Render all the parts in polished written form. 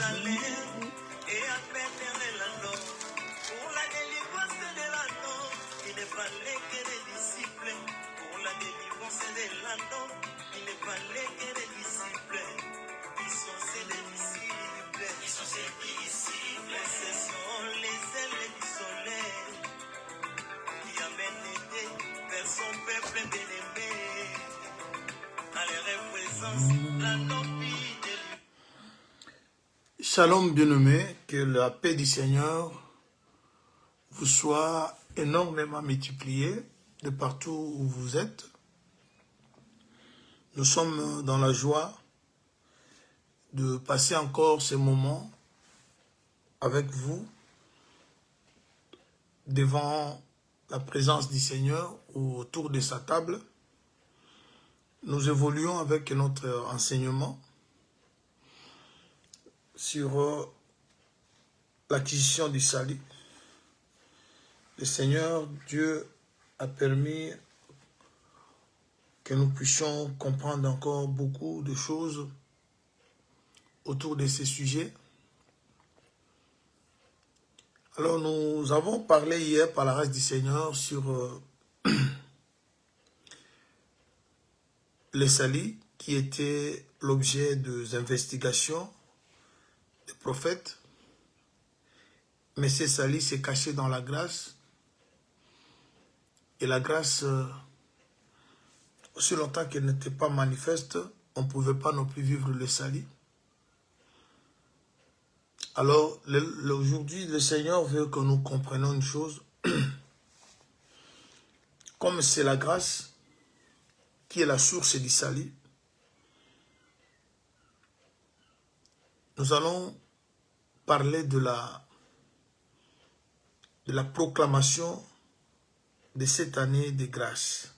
et amène l'anneau pour la délivrance de l'anneau. Il ne fallait que des disciples pour la délivrance de l'anneau. Il ne fallait que des disciples. Ils sont ces disciples. Ils sont ces disciples. Ce sont les ailes du soleil qui amènent vers son peuple bien-aimé. À la représence, l'anneau de lui. Shalom bien-aimés, que la paix du Seigneur vous soit énormément multipliée de partout où vous êtes. Nous sommes dans la joie de passer encore ces moments avec vous devant la présence du Seigneur autour de sa table. Nous évoluons avec notre enseignement sur l'acquisition du salut. Le Seigneur Dieu a permis que nous puissions comprendre encore beaucoup de choses autour de ces sujets. Alors nous avons parlé hier par la grâce du Seigneur sur le salut qui était l'objet des investigations des prophètes. Mais ce salut s'est caché dans la grâce. Et la grâce, aussi longtemps qu'elle n'était pas manifeste, on ne pouvait pas non plus vivre le salut. Alors, aujourd'hui, le Seigneur veut que nous comprenions une chose. Comme c'est la grâce qui est la source du salut, nous allons parler de la proclamation de cette année de grâce.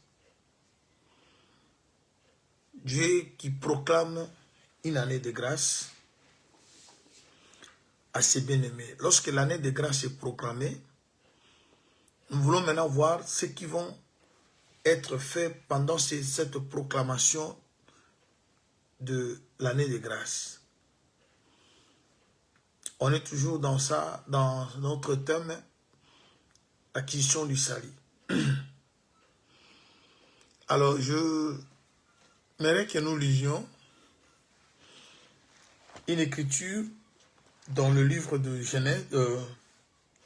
Dieu qui proclame une année de grâce à ses bien-aimés. Lorsque l'année de grâce est proclamée, nous voulons maintenant voir ce qui vont être fait pendant cette proclamation de l'année de grâce. On est toujours dans ça, dans notre thème, l'acquisition du salut. Alors, je j'aimerais que nous lisions une écriture dans le livre de Genèse,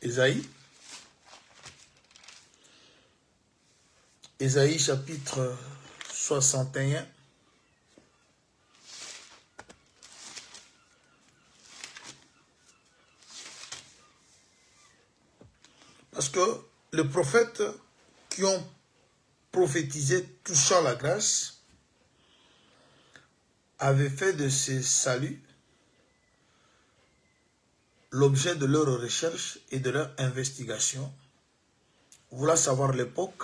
Ésaïe. Ésaïe chapitre 61. Parce que les prophètes qui ont prophétisé touchant la grâce avaient fait de ce salut l'objet de leur recherche et de leur investigation. Vouloir savoir l'époque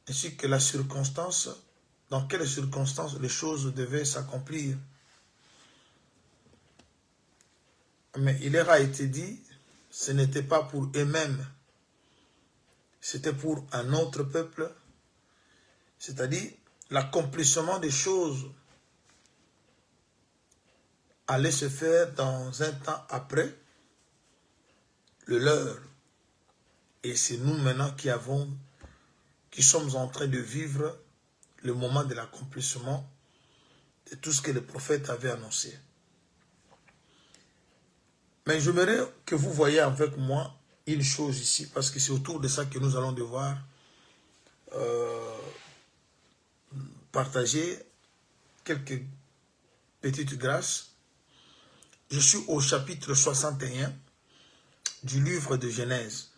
ainsi que la circonstance, dans quelles circonstances les choses devaient s'accomplir. Mais il leur a été dit, ce n'était pas pour eux-mêmes, c'était pour un autre peuple, c'est-à-dire l'accomplissement des choses allait se faire dans un temps après le leur. Et c'est nous maintenant qui sommes en train de vivre le moment de l'accomplissement de tout ce que les prophètes avaient annoncé. Mais j'aimerais que vous voyez avec moi une chose ici, parce que c'est autour de ça que nous allons devoir partager quelques petites grâces. Je suis au chapitre 61 du livre de Genèse.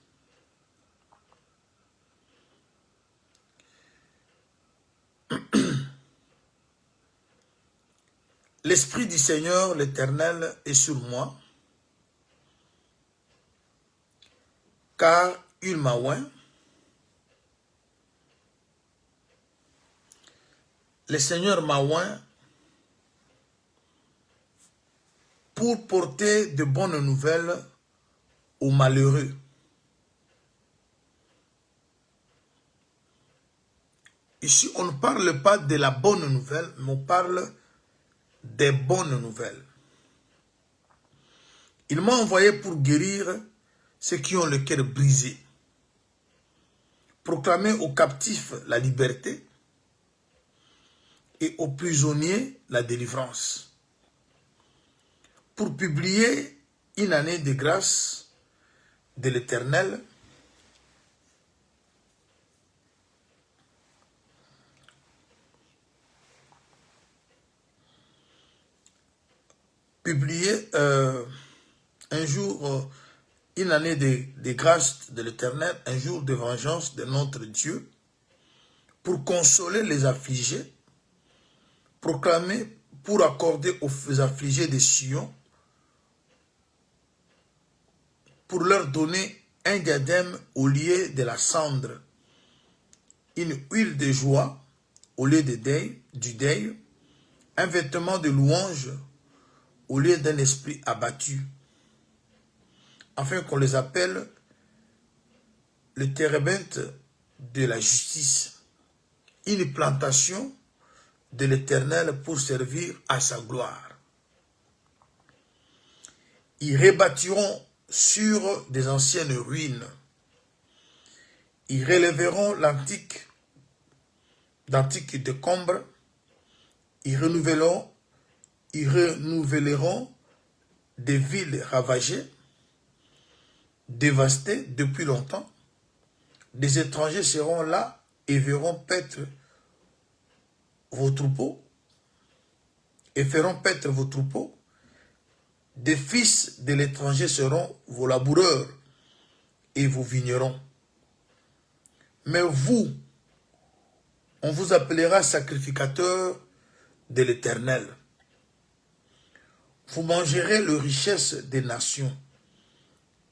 L'Esprit du Seigneur, l'Éternel, est sur moi, car il m'a oint. Le Seigneur m'a oint pour porter de bonnes nouvelles aux malheureux. Ici, on ne parle pas de la bonne nouvelle, mais on parle des bonnes nouvelles. Il m'a envoyé pour guérir ceux qui ont le cœur brisé, proclamer aux captifs la liberté et aux prisonniers la délivrance, pour publier une année de grâce de l'Éternel, publier un jour, une année de grâce de l'Éternel, un jour de vengeance de notre Dieu, pour consoler les affligés, proclamer, pour accorder aux affligés de Sion, pour leur donner un diadème au lieu de la cendre, une huile de joie au lieu du deuil, un vêtement de louange au lieu d'un esprit abattu, afin qu'on les appelle le térébinthe de la justice, une plantation de l'Éternel pour servir à sa gloire. Ils rebâtiront sur des anciennes ruines. Ils relèveront d'antiques décombres. Ils renouvelleront des villes ravagées, dévastées depuis longtemps. Des étrangers seront là et verront paître vos troupeaux et feront paître vos troupeaux. Des fils de l'étranger seront vos laboureurs et vos vignerons. Mais vous, on vous appellera sacrificateur de l'Éternel. Vous mangerez les richesses des nations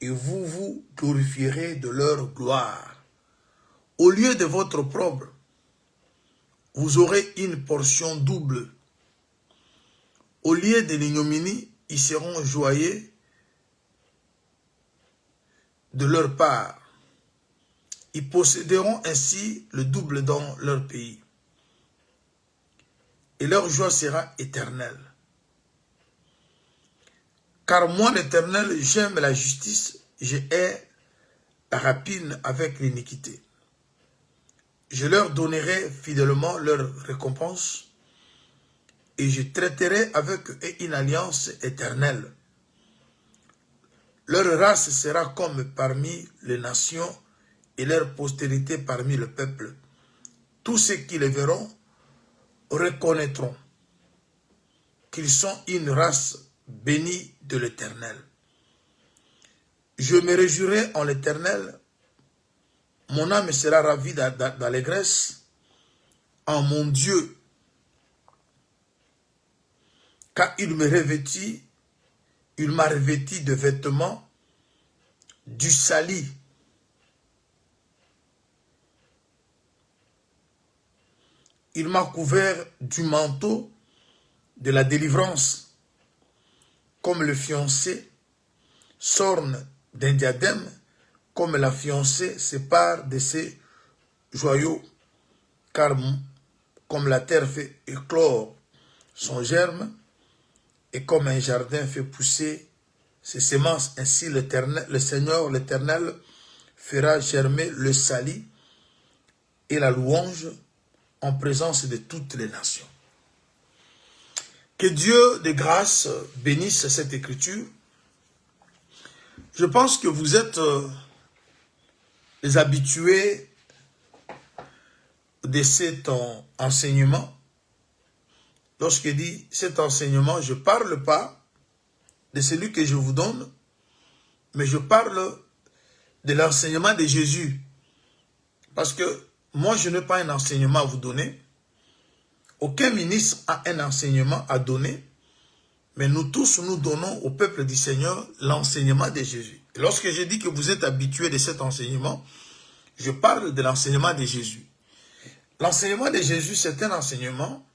et vous vous glorifierez de leur gloire. Au lieu de votre opprobre, vous aurez une portion double. Au lieu de l'ignominie, ils seront joyeux de leur part. Ils posséderont ainsi le double dans leur pays. Et leur joie sera éternelle. Car moi, l'Éternel, j'aime la justice, je hais la rapine avec l'iniquité. Je leur donnerai fidèlement leur récompense et je traiterai avec eux une alliance éternelle. Leur race sera comme parmi les nations et leur postérité parmi le peuple. Tous ceux qui les verront reconnaîtront qu'ils sont une race bénie de l'Éternel. Je me réjouirai en l'Éternel, mon âme sera ravie d'allégresse en mon Dieu, car il m'a revêti de vêtements du salut. Il m'a couvert du manteau de la délivrance, comme le fiancé s'orne d'un diadème, comme la fiancée sépare de ses joyaux, car comme la terre fait éclore son germe, et comme un jardin fait pousser ses semences, ainsi le Seigneur l'Éternel fera germer le salut et la louange en présence de toutes les nations. Que Dieu de grâce bénisse cette écriture. Je pense que vous êtes les habitués de cet enseignement. Lorsque je dis cet enseignement, je ne parle pas de celui que je vous donne, mais je parle de l'enseignement de Jésus. Parce que moi, je n'ai pas un enseignement à vous donner. Aucun ministre a un enseignement à donner. Mais nous tous, nous donnons au peuple du Seigneur l'enseignement de Jésus. Et lorsque je dis que vous êtes habitués de cet enseignement, je parle de l'enseignement de Jésus. L'enseignement de Jésus, c'est un enseignement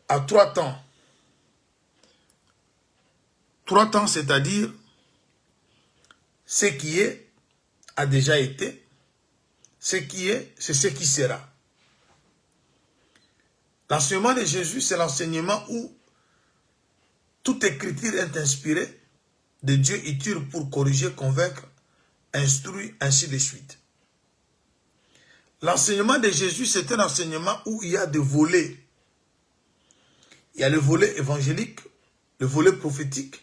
à 3 temps. 3 temps, c'est-à-dire ce qui est a déjà été, ce qui est, c'est ce qui sera. L'enseignement de Jésus, c'est l'enseignement où toute écriture est inspirée de Dieu utile pour corriger, convaincre, instruire, ainsi de suite. L'enseignement de Jésus, c'est un enseignement où il y a des volets. Il y a le volet évangélique, le volet prophétique.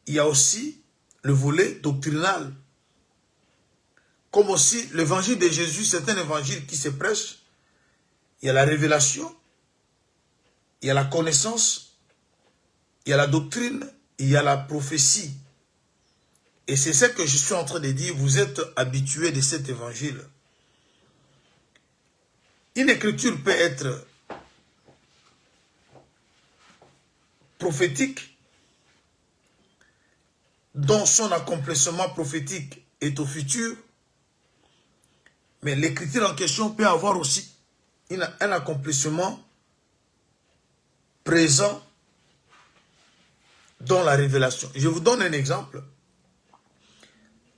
Il y a aussi le volet doctrinal. Comme aussi, l'évangile de Jésus, c'est un évangile qui se prêche. Il y a la révélation, il y a la connaissance, il y a la doctrine, il y a la prophétie. Et c'est ce que je suis en train de dire, vous êtes habitués de cet évangile. Une écriture peut être prophétique, dont son accomplissement prophétique est au futur, mais l'écriture en question peut avoir aussi un accomplissement présent dans la révélation. Je vous donne un exemple.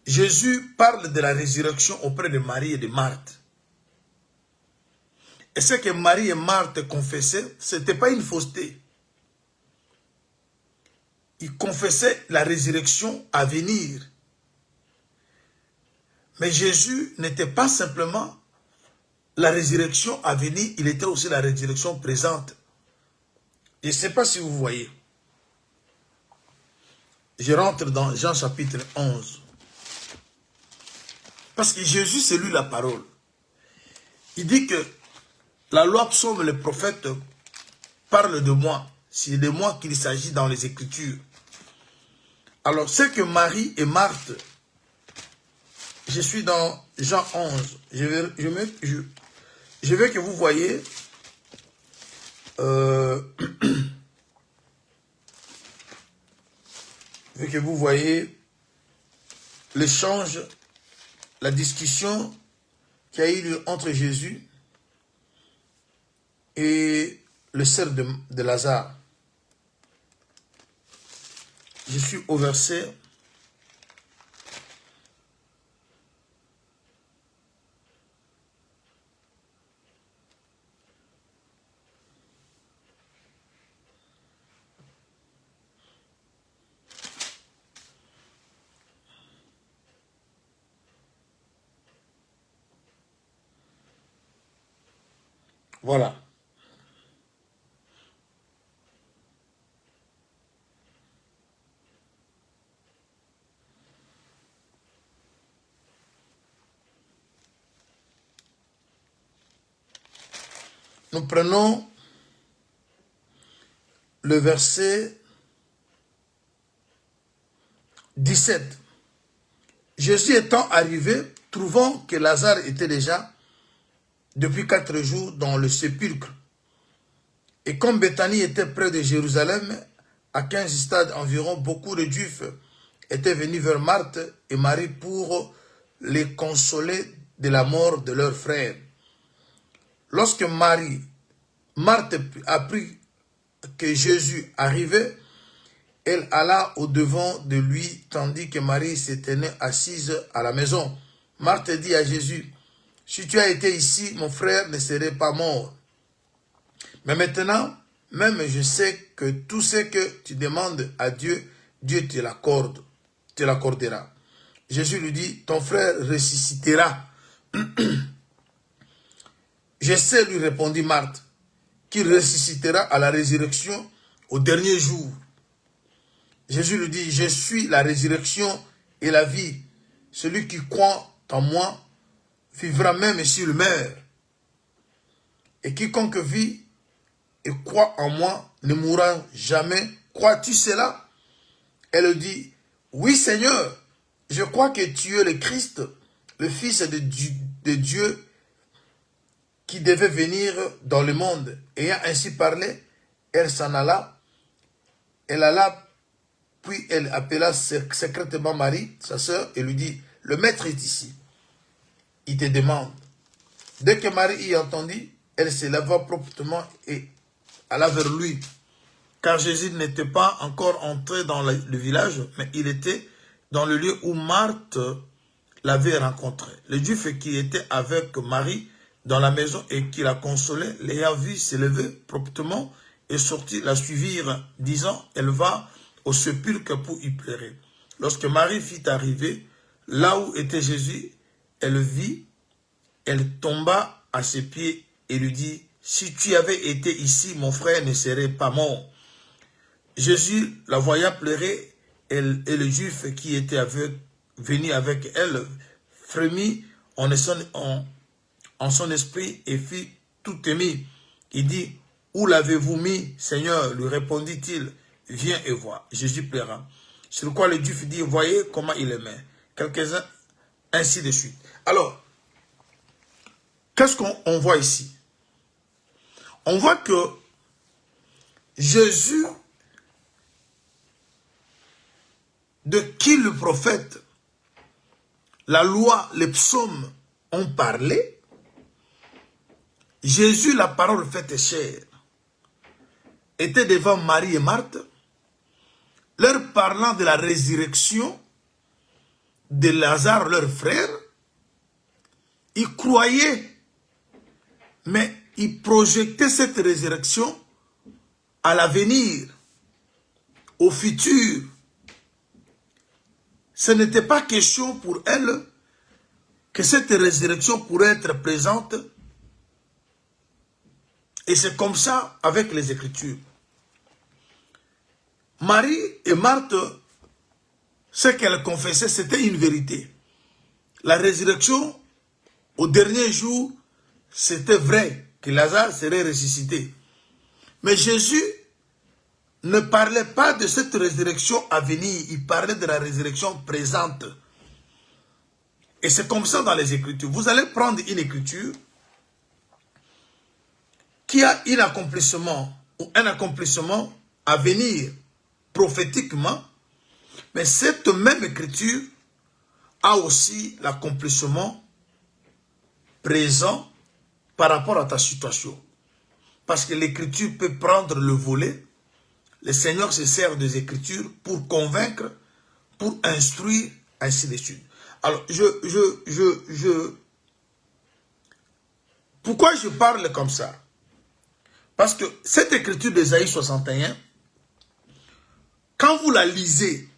Jésus parle de la résurrection auprès de Marie et de Marthe. Et ce que Marie et Marthe confessaient, ce n'était pas une fausseté. Ils confessaient la résurrection à venir. Mais Jésus n'était pas simplement la résurrection à venir, il était aussi la résurrection présente. Je ne sais pas si vous voyez. Je rentre dans Jean chapitre 11. Parce que Jésus, c'est lui la parole. Il dit que la loi, psaume, les prophètes parlent de moi. C'est de moi qu'il s'agit dans les Écritures. Alors, c'est que Marie et Marthe, je suis dans Jean 11. Je veux que vous voyez l'échange, la discussion qui a eu lieu entre Jésus et le cerf de Lazare. Je suis au verset . Voilà. Nous prenons le verset 17. Jésus étant arrivé, trouvant que Lazare était déjà depuis 4 jours dans le sépulcre, et comme Béthanie était près de Jérusalem, à 15 stades environ, beaucoup de Juifs étaient venus vers Marthe et Marie pour les consoler de la mort de leur frère. Lorsque Marthe apprit que Jésus arrivait, elle alla au-devant de lui, tandis que Marie se tenait assise à la maison. Marthe dit à Jésus, « Si tu as été ici, mon frère ne serait pas mort. Mais maintenant, même je sais que tout ce que tu demandes à Dieu, Dieu te l'accordera. » Jésus lui dit, « Ton frère ressuscitera. » Je sais, lui répondit Marthe, qu'il ressuscitera à la résurrection au dernier jour. Jésus lui dit, je suis la résurrection et la vie. Celui qui croit en moi vivra même s'il meurt. Et quiconque vit et croit en moi ne mourra jamais. Crois-tu cela? Elle dit, oui Seigneur, je crois que tu es le Christ, le Fils de Dieu, qui devait venir dans le monde. Ayant ainsi parlé, elle s'en alla. Elle alla, puis elle appela secrètement Marie, sa sœur, et lui dit, le maître est ici. Il te demande. Dès que Marie y entendit, elle se leva promptement et alla vers lui. Car Jésus n'était pas encore entré dans le village, mais il était dans le lieu où Marthe l'avait rencontré. Les Juifs qui étaient avec Marie dans la maison et qui la consolait, l'ayant vue s'élever promptement et sortit, la suivirent, disant, elle va au sépulcre pour y pleurer. Lorsque Marie fit arriver là où était Jésus, elle vit, elle tomba à ses pieds et lui dit, si tu avais été ici, mon frère ne serait pas mort. Jésus la voyant pleurer, et le juif qui était venu avec elle frémit en son esprit et fit tout ému. Il dit, où l'avez-vous mis, Seigneur? Lui répondit-il, viens et vois. Jésus pleura. Sur quoi le juif dit, voyez comment il aimait. Quelques-uns, ainsi de suite. Alors, qu'est-ce qu'on voit ici? On voit que Jésus, de qui le prophète, la loi, les psaumes ont parlé, Jésus, la parole faite chair, était devant Marie et Marthe, leur parlant de la résurrection de Lazare, leur frère. Ils croyaient, mais ils projetaient cette résurrection à l'avenir, au futur. Ce n'était pas question pour elle que cette résurrection pourrait être présente. Et c'est comme ça avec les Écritures. Marie et Marthe, ce qu'elles confessaient, c'était une vérité. La résurrection, au dernier jour, c'était vrai que Lazare serait ressuscité. Mais Jésus ne parlait pas de cette résurrection à venir, il parlait de la résurrection présente. Et c'est comme ça dans les Écritures. Vous allez prendre une Écriture qui a un accomplissement ou un accomplissement à venir prophétiquement, mais cette même Écriture a aussi l'accomplissement présent par rapport à ta situation. Parce que l'Écriture peut prendre le volet. Le Seigneur se sert des Écritures pour convaincre, pour instruire, ainsi de suite. Alors, pourquoi je parle comme ça? Parce que cette Écriture d'Ésaïe 61, quand vous la lisez,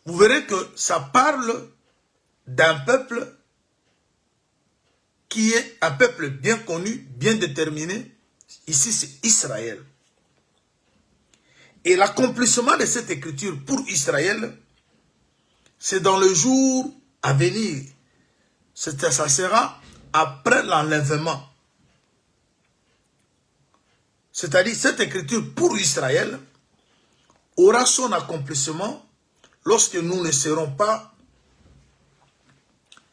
vous verrez que ça parle d'un peuple qui est un peuple bien connu, bien déterminé. Ici, c'est Israël. Et l'accomplissement de cette écriture pour Israël, c'est dans le jour à venir. Ça sera après l'enlèvement. C'est-à-dire, cette écriture pour Israël aura son accomplissement lorsque nous ne serons pas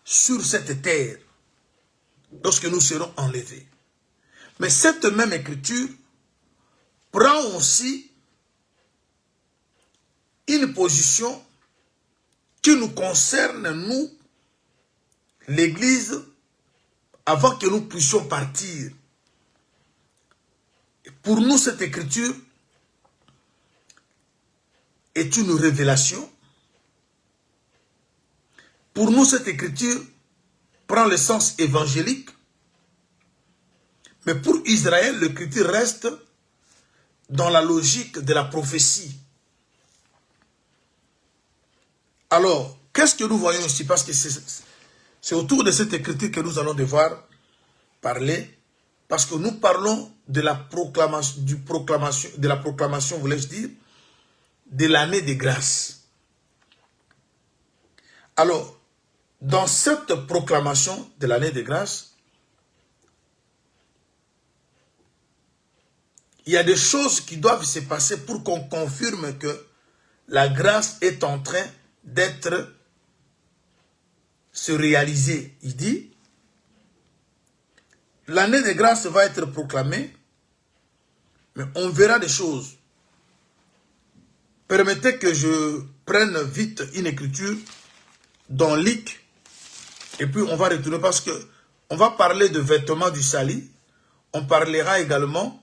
sur cette terre, lorsque nous serons enlevés. Mais cette même écriture prend aussi une position qui nous concerne, nous, l'Église, avant que nous puissions partir. Pour nous, cette écriture est une révélation. Pour nous, cette écriture prend le sens évangélique. Mais pour Israël, l'écriture reste dans la logique de la prophétie. Alors, qu'est-ce que nous voyons ici? Parce que c'est autour de cette écriture que nous allons devoir parler. Parce que nous parlons de la proclamation, voulais-je dire, de l'année de grâce. Alors, dans cette proclamation de l'année de grâce, il y a des choses qui doivent se passer pour qu'on confirme que la grâce est en train d'être se réaliser. Il dit, l'année de grâce va être proclamée, mais on verra des choses. Permettez que je prenne vite une écriture dans Luc, et puis on va retourner parce que on va parler de vêtements du salut, on parlera également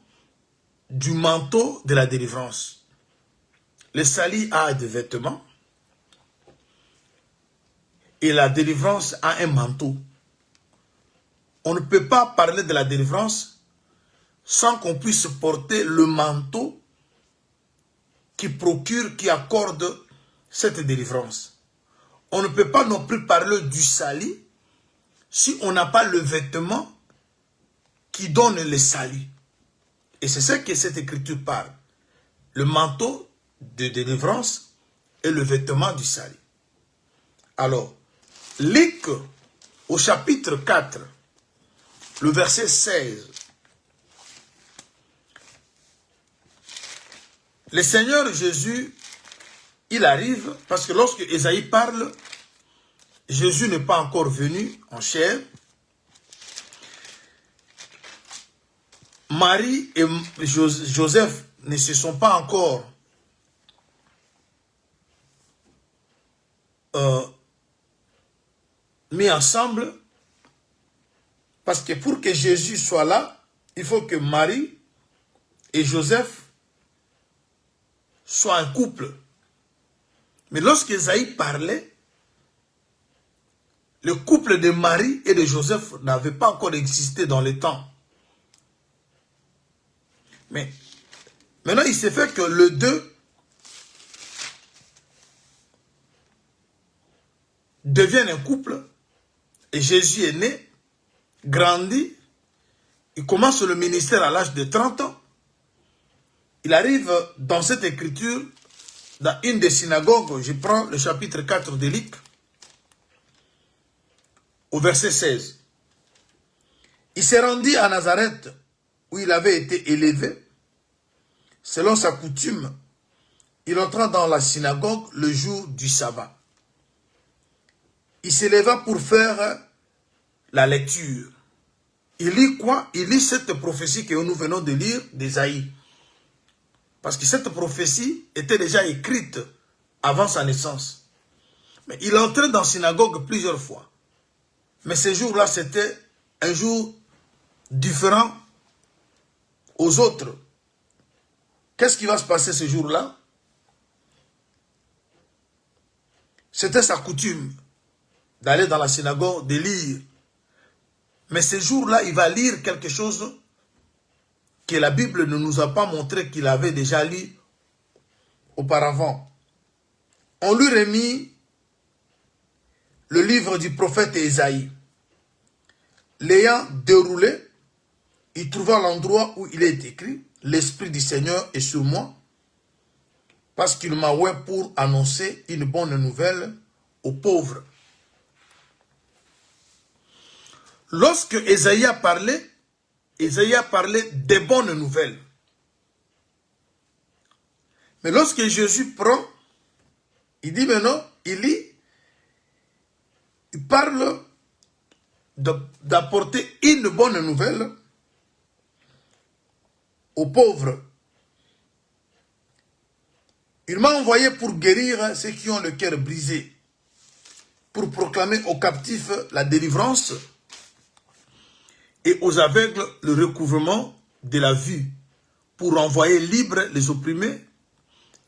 du manteau de la délivrance. Le salut a des vêtements, et la délivrance a un manteau. on ne peut pas parler de la délivrance sans qu'on puisse porter le manteau qui procure, qui accorde cette délivrance. On ne peut pas non plus parler du salut si on n'a pas le vêtement qui donne le salut. Et c'est ça que cette écriture parle. Le manteau de délivrance et le vêtement du salut. Alors, Luc, au chapitre 4, le verset 16. Le Seigneur Jésus, il arrive, parce que lorsque Ésaïe parle, Jésus n'est pas encore venu en chair. Marie et Joseph ne se sont pas encore mis ensemble, parce que pour que Jésus soit là, il faut que Marie et Joseph soient un couple. Mais lorsque Ésaïe parlait, le couple de Marie et de Joseph n'avait pas encore existé dans le temps. Mais maintenant, il s'est fait que les deux deviennent un couple. Et Jésus est né, grandit. Il commence le ministère à l'âge de 30 ans. Il arrive dans cette écriture, dans une des synagogues. Je prends le chapitre 4 de Luc, au verset 16. Il s'est rendu à Nazareth, où il avait été élevé. Selon sa coutume, il entra dans la synagogue le jour du sabbat. Il s'éleva pour faire la lecture. Il lit quoi? Il lit cette prophétie que nous venons de lire d'Ésaïe. Parce que cette prophétie était déjà écrite avant sa naissance. Mais il entrait dans la synagogue plusieurs fois. Mais ce jour-là, c'était un jour différent aux autres. Qu'est-ce qui va se passer ce jour-là? C'était sa coutume d'aller dans la synagogue, de lire. Mais ce jour-là, il va lire quelque chose que la Bible ne nous a pas montré qu'il avait déjà lu auparavant. On lui remit le livre du prophète Ésaïe. L'ayant déroulé, il trouva l'endroit où il est écrit « L'Esprit du Seigneur est sur moi, parce qu'il m'a oint pour annoncer une bonne nouvelle aux pauvres. » Lorsque Ésaïe a parlé des bonnes nouvelles. Mais lorsque Jésus prend, il dit maintenant, il parle d'apporter une bonne nouvelle aux pauvres. Il m'a envoyé pour guérir ceux qui ont le cœur brisé, pour proclamer aux captifs la délivrance et aux aveugles le recouvrement de la vue, pour envoyer libres les opprimés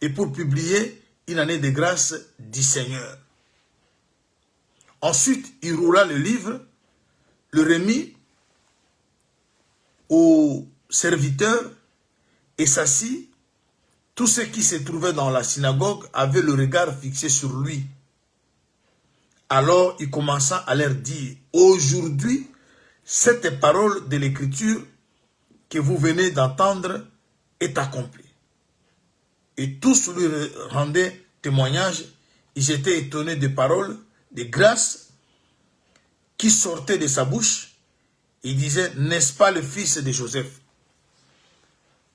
et pour publier une année de grâce du Seigneur. Ensuite, il roula le livre, le remit aux serviteurs et s'assit. Tous ceux qui se trouvaient dans la synagogue avaient le regard fixé sur lui. Alors il commença à leur dire, « Aujourd'hui, cette parole de l'Écriture que vous venez d'entendre est accomplie. » Et tous lui rendaient témoignage. Ils étaient étonnés des paroles de grâce qui sortaient de sa bouche. Ils disaient, « N'est-ce pas le fils de Joseph ?»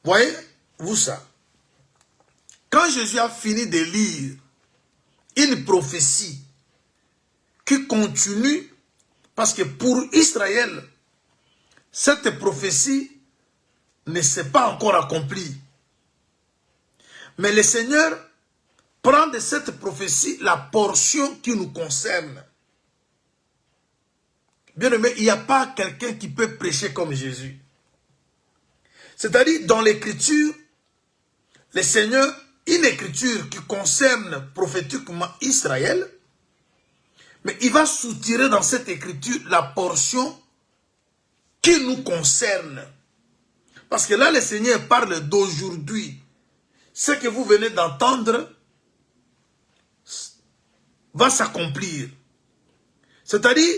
Voyez-vous ça? Quand Jésus a fini de lire une prophétie qui continue, parce que pour Israël, cette prophétie ne s'est pas encore accomplie. Mais le Seigneur prend de cette prophétie la portion qui nous concerne. Bien aimé, il n'y a pas quelqu'un qui peut prêcher comme Jésus. C'est-à-dire, dans l'écriture, le Seigneur, une écriture qui concerne prophétiquement Israël, mais il va soutirer dans cette écriture la portion qui nous concerne. Parce que là, le Seigneur parle d'aujourd'hui. Ce que vous venez d'entendre va s'accomplir. C'est-à-dire,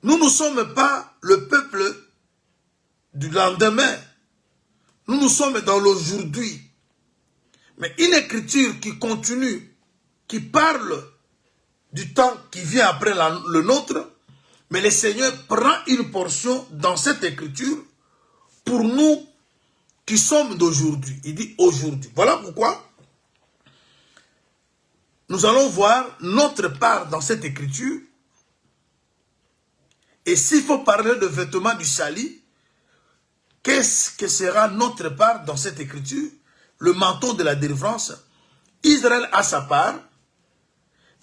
nous ne sommes pas le peuple du lendemain. Nous sommes dans l'aujourd'hui. Mais une écriture qui continue, qui parle du temps qui vient après le nôtre, mais le Seigneur prend une portion dans cette écriture pour nous qui sommes d'aujourd'hui. Il dit aujourd'hui. Voilà pourquoi nous allons voir notre part dans cette écriture. Et s'il faut parler de vêtements du salut, qu'est-ce que sera notre part dans cette écriture? Le manteau de la délivrance. Israël a sa part,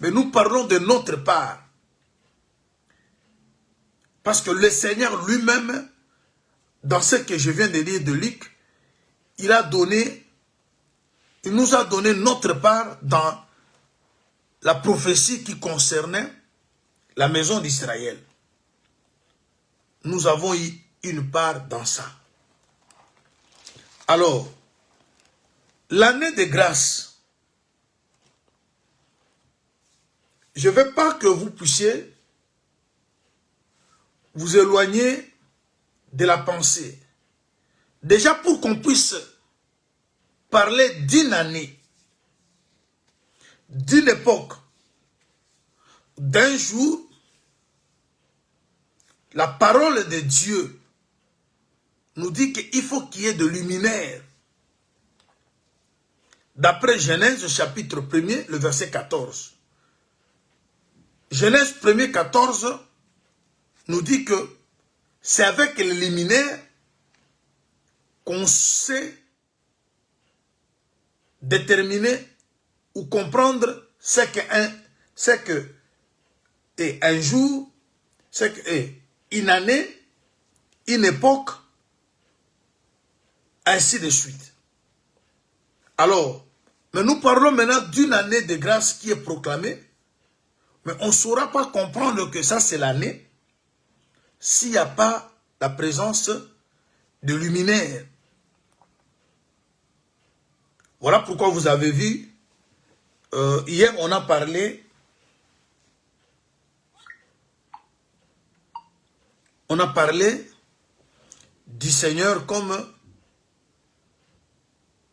mais nous parlons de notre part. Parce que le Seigneur lui-même, dans ce que je viens de lire de Luc, il nous a donné notre part dans la prophétie qui concernait la maison d'Israël. Nous avons eu une part dans ça. Alors, l'année de grâce, je ne veux pas que vous puissiez vous éloigner de la pensée. Déjà pour qu'on puisse parler d'une année, d'une époque, d'un jour, la parole de Dieu nous dit qu'il faut qu'il y ait de luminaire. D'après Genèse chapitre 1er, le verset 14. Genèse 1er, 14 nous dit que c'est avec les luminaires qu'on sait déterminer ou comprendre ce que est un jour, ce qu'est une année, une époque, ainsi de suite. Alors, mais nous parlons maintenant d'une année de grâce qui est proclamée, mais on ne saura pas comprendre que ça c'est l'année s'il n'y a pas la présence de luminaires. Voilà pourquoi vous avez vu, hier on a parlé du Seigneur comme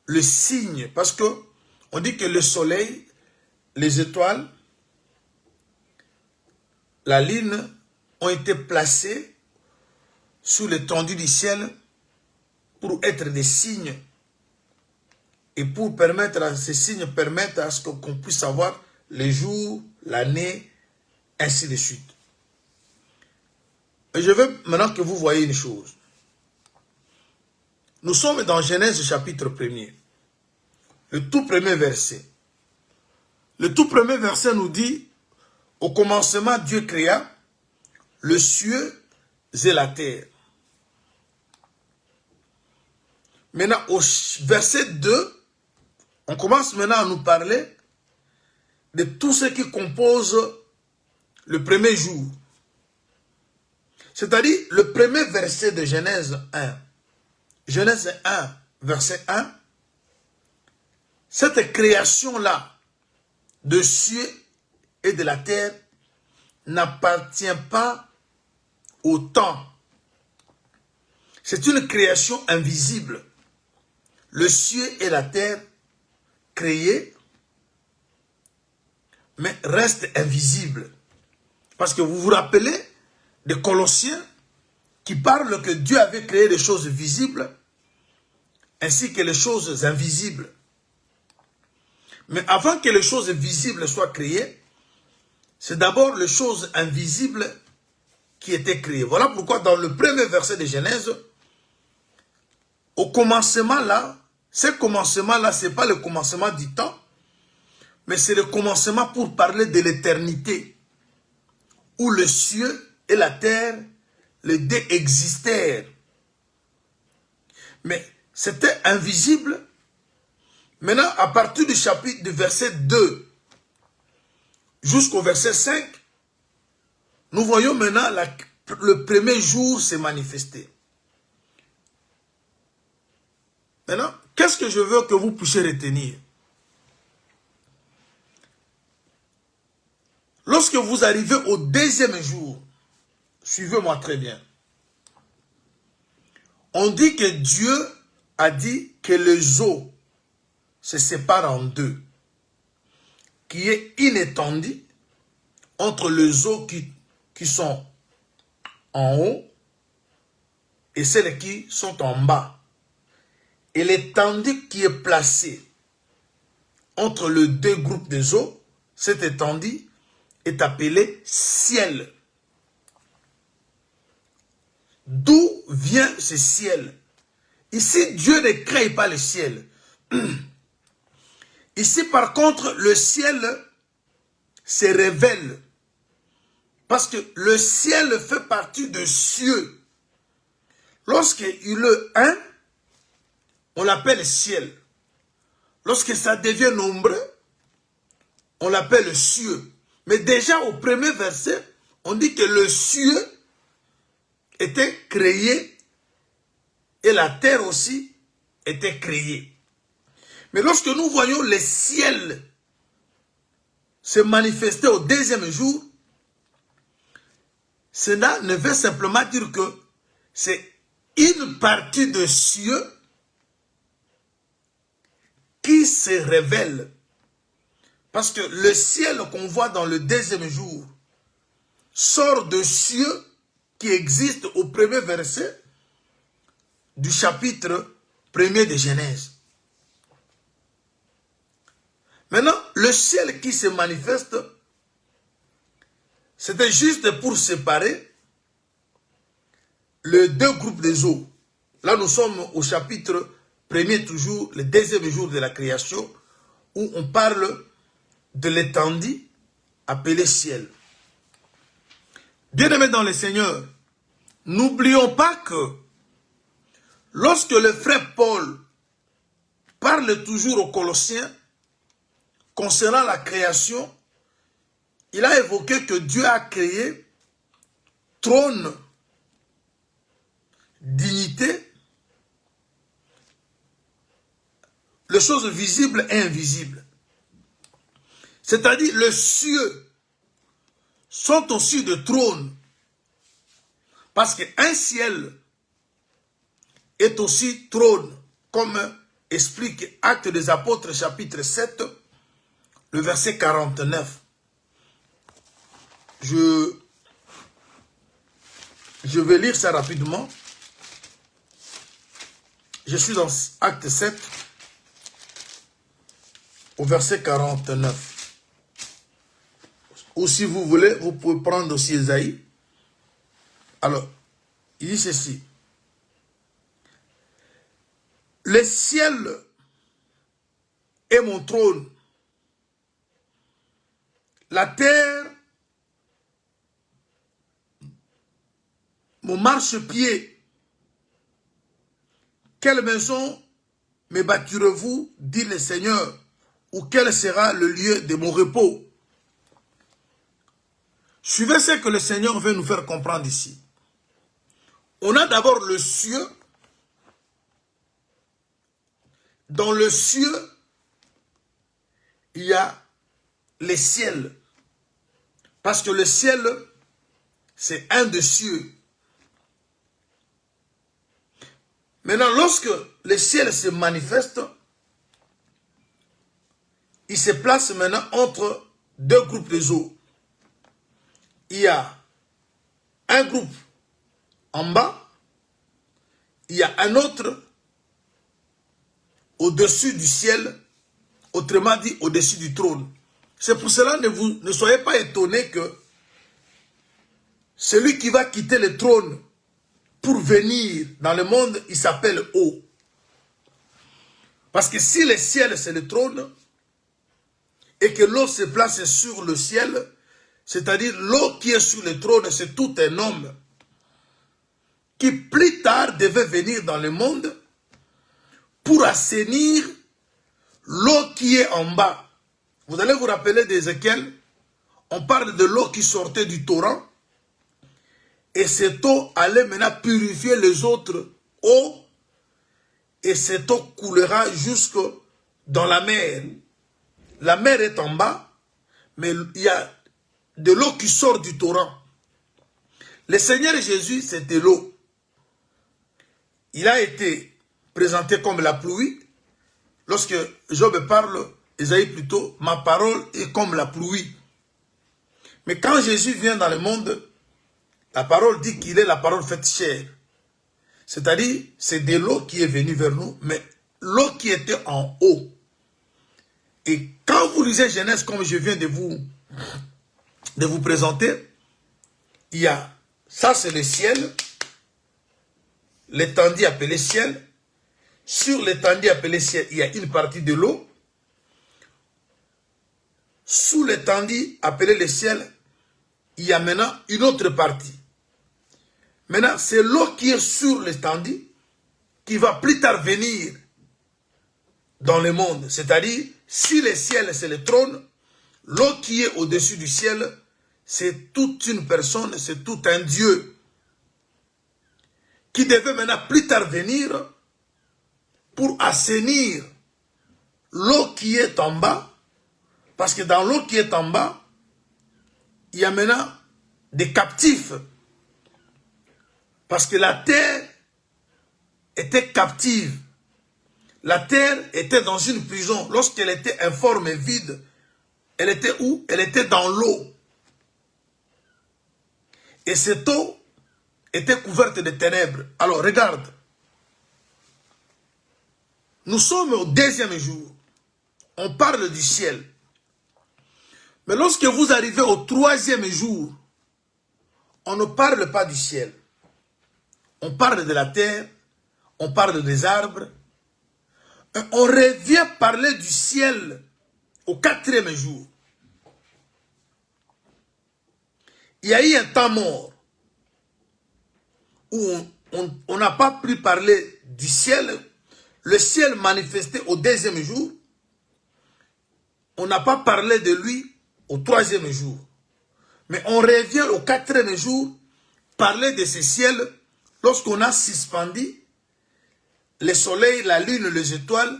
le signe, parce que on dit que le soleil, les étoiles, la lune ont été placés sous l'étendue du ciel pour être des signes et pour permettre à ces signes permettent à ce qu'on puisse savoir les jours, l'année, ainsi de suite. Et je veux maintenant que vous voyez une chose. Nous sommes dans Genèse chapitre 1er, le tout premier verset. Le tout premier verset nous dit, au commencement Dieu créa le cieux et la terre. Maintenant au verset 2, on commence maintenant à nous parler de tout ce qui compose le premier jour. C'est-à-dire le premier verset de Genèse 1. Genèse 1, verset 1. Cette création-là de cieux et de la terre n'appartient pas au temps. C'est une création invisible. Le ciel et la terre créés, mais restent invisibles. Parce que vous vous rappelez des Colossiens qui parlent que Dieu avait créé les choses visibles ainsi que les choses invisibles. Mais avant que les choses visibles soient créées, c'est d'abord les choses invisibles qui étaient créées. Voilà pourquoi dans le premier verset de Genèse, au commencement là, ce commencement là, ce n'est pas le commencement du temps, mais c'est le commencement pour parler de l'éternité, où le ciel et la terre, les deux existèrent. Mais c'était invisible. Maintenant, à partir du chapitre du verset 2 jusqu'au verset 5, nous voyons maintenant le premier jour se manifester. Maintenant, qu'est-ce que je veux que vous puissiez retenir? Lorsque vous arrivez au deuxième jour, suivez-moi très bien. On dit que Dieu a dit que les eaux se séparent en deux, qui est inétendue entre les eaux qui sont en haut et celles qui sont en bas. Et l'étendue qui est placée entre les deux groupes des eaux, cette étendue est appelée ciel. D'où vient ce ciel? Ici, Dieu ne crée pas le ciel. Ici, par contre, le ciel se révèle. Parce que le ciel fait partie des cieux. Lorsqu'il est un, on l'appelle ciel. Lorsque ça devient nombreux, on l'appelle cieux. Mais déjà au premier verset, on dit que le cieux était créé et la terre aussi était créée. Mais lorsque nous voyons le ciel se manifester au deuxième jour, cela ne veut simplement dire que c'est une partie de cieux qui se révèle. Parce que le ciel qu'on voit dans le deuxième jour sort de cieux qui existent au premier verset du chapitre 1er de Genèse. Maintenant, le ciel qui se manifeste, c'était juste pour séparer les deux groupes des eaux. Là, nous sommes au chapitre 1er toujours, le deuxième jour de la création, où on parle de l'étendue appelée ciel. Bien-aimés dans le Seigneur, n'oublions pas que lorsque le frère Paul parle toujours aux Colossiens concernant la création, il a évoqué que Dieu a créé trône, dignité, les choses visibles et invisibles. C'est-à-dire les cieux sont aussi de trône. Parce qu'un ciel est aussi trône, comme explique Actes des Apôtres chapitre 7, le verset 49. Je vais lire ça rapidement. Je suis dans Acte 7, au verset 49. Ou si vous voulez, vous pouvez prendre aussi Ésaïe. Alors, il dit ceci. Le ciel est mon trône. La terre, mon marchepied. Quelle maison me bâtirez-vous, dit le Seigneur, ou quel sera le lieu de mon repos? Suivez ce que le Seigneur veut nous faire comprendre ici. On a d'abord le cieux. Dans le cieux, il y a les ciels. Parce que le ciel, c'est un des cieux. Maintenant, lorsque le ciel se manifeste, il se place maintenant entre deux groupes des eaux. Il y a un groupe en bas, il y a un autre au-dessus du ciel, autrement dit au-dessus du trône. C'est pour cela que ne soyez pas étonnés que celui qui va quitter le trône pour venir dans le monde, il s'appelle haut. Parce que si le ciel c'est le trône et que l'eau se place sur le ciel, c'est-à-dire l'eau qui est sur le trône, c'est tout un homme qui plus tard devait venir dans le monde pour assainir l'eau qui est en bas. Vous allez vous rappeler d'Ézéchiel, on parle de l'eau qui sortait du torrent et cette eau allait maintenant purifier les autres eaux et cette eau coulera jusque dans la mer. La mer est en bas, mais il y a de l'eau qui sort du torrent. Le Seigneur Jésus, c'était l'eau. Il a été présenté comme la pluie. Lorsque Job parle, Isaïe plutôt, ma parole est comme la pluie. Mais quand Jésus vient dans le monde, la parole dit qu'il est la parole faite chair. C'est-à-dire, c'est de l'eau qui est venue vers nous, mais l'eau qui était en haut. Et quand vous lisez Genèse, comme je viens de vous présenter, il y a, ça c'est le ciel, l'étendue appelée ciel. Sur l'étendue appelée ciel, il y a une partie de l'eau. Sous l'étendue appelée le ciel, il y a maintenant une autre partie. Maintenant, c'est l'eau qui est sur l'étendue qui va plus tard venir dans le monde. C'est-à-dire, si le ciel c'est le trône, l'eau qui est au-dessus du ciel, c'est toute une personne, c'est tout un Dieu qui devait maintenant plus tard venir pour assainir l'eau qui est en bas. Parce que dans l'eau qui est en bas, il y a maintenant des captifs. Parce que la terre était captive. La terre était dans une prison. Lorsqu'elle était informe et vide, elle était où? Elle était dans l'eau. Et cette eau était couverte de ténèbres. Alors regarde. Nous sommes au 2e jour. On parle du ciel. Mais lorsque vous arrivez au 3e jour, on ne parle pas du ciel. On parle de la terre, on parle des arbres. Et on revient parler du ciel au 4e jour. Il y a eu un temps mort où on n'a pas pu parler du ciel. Le ciel manifesté au 2e jour. On n'a pas parlé de lui au 3e jour. Mais on revient au 4e jour parler de ce ciel lorsqu'on a suspendu le soleil, la lune, les étoiles.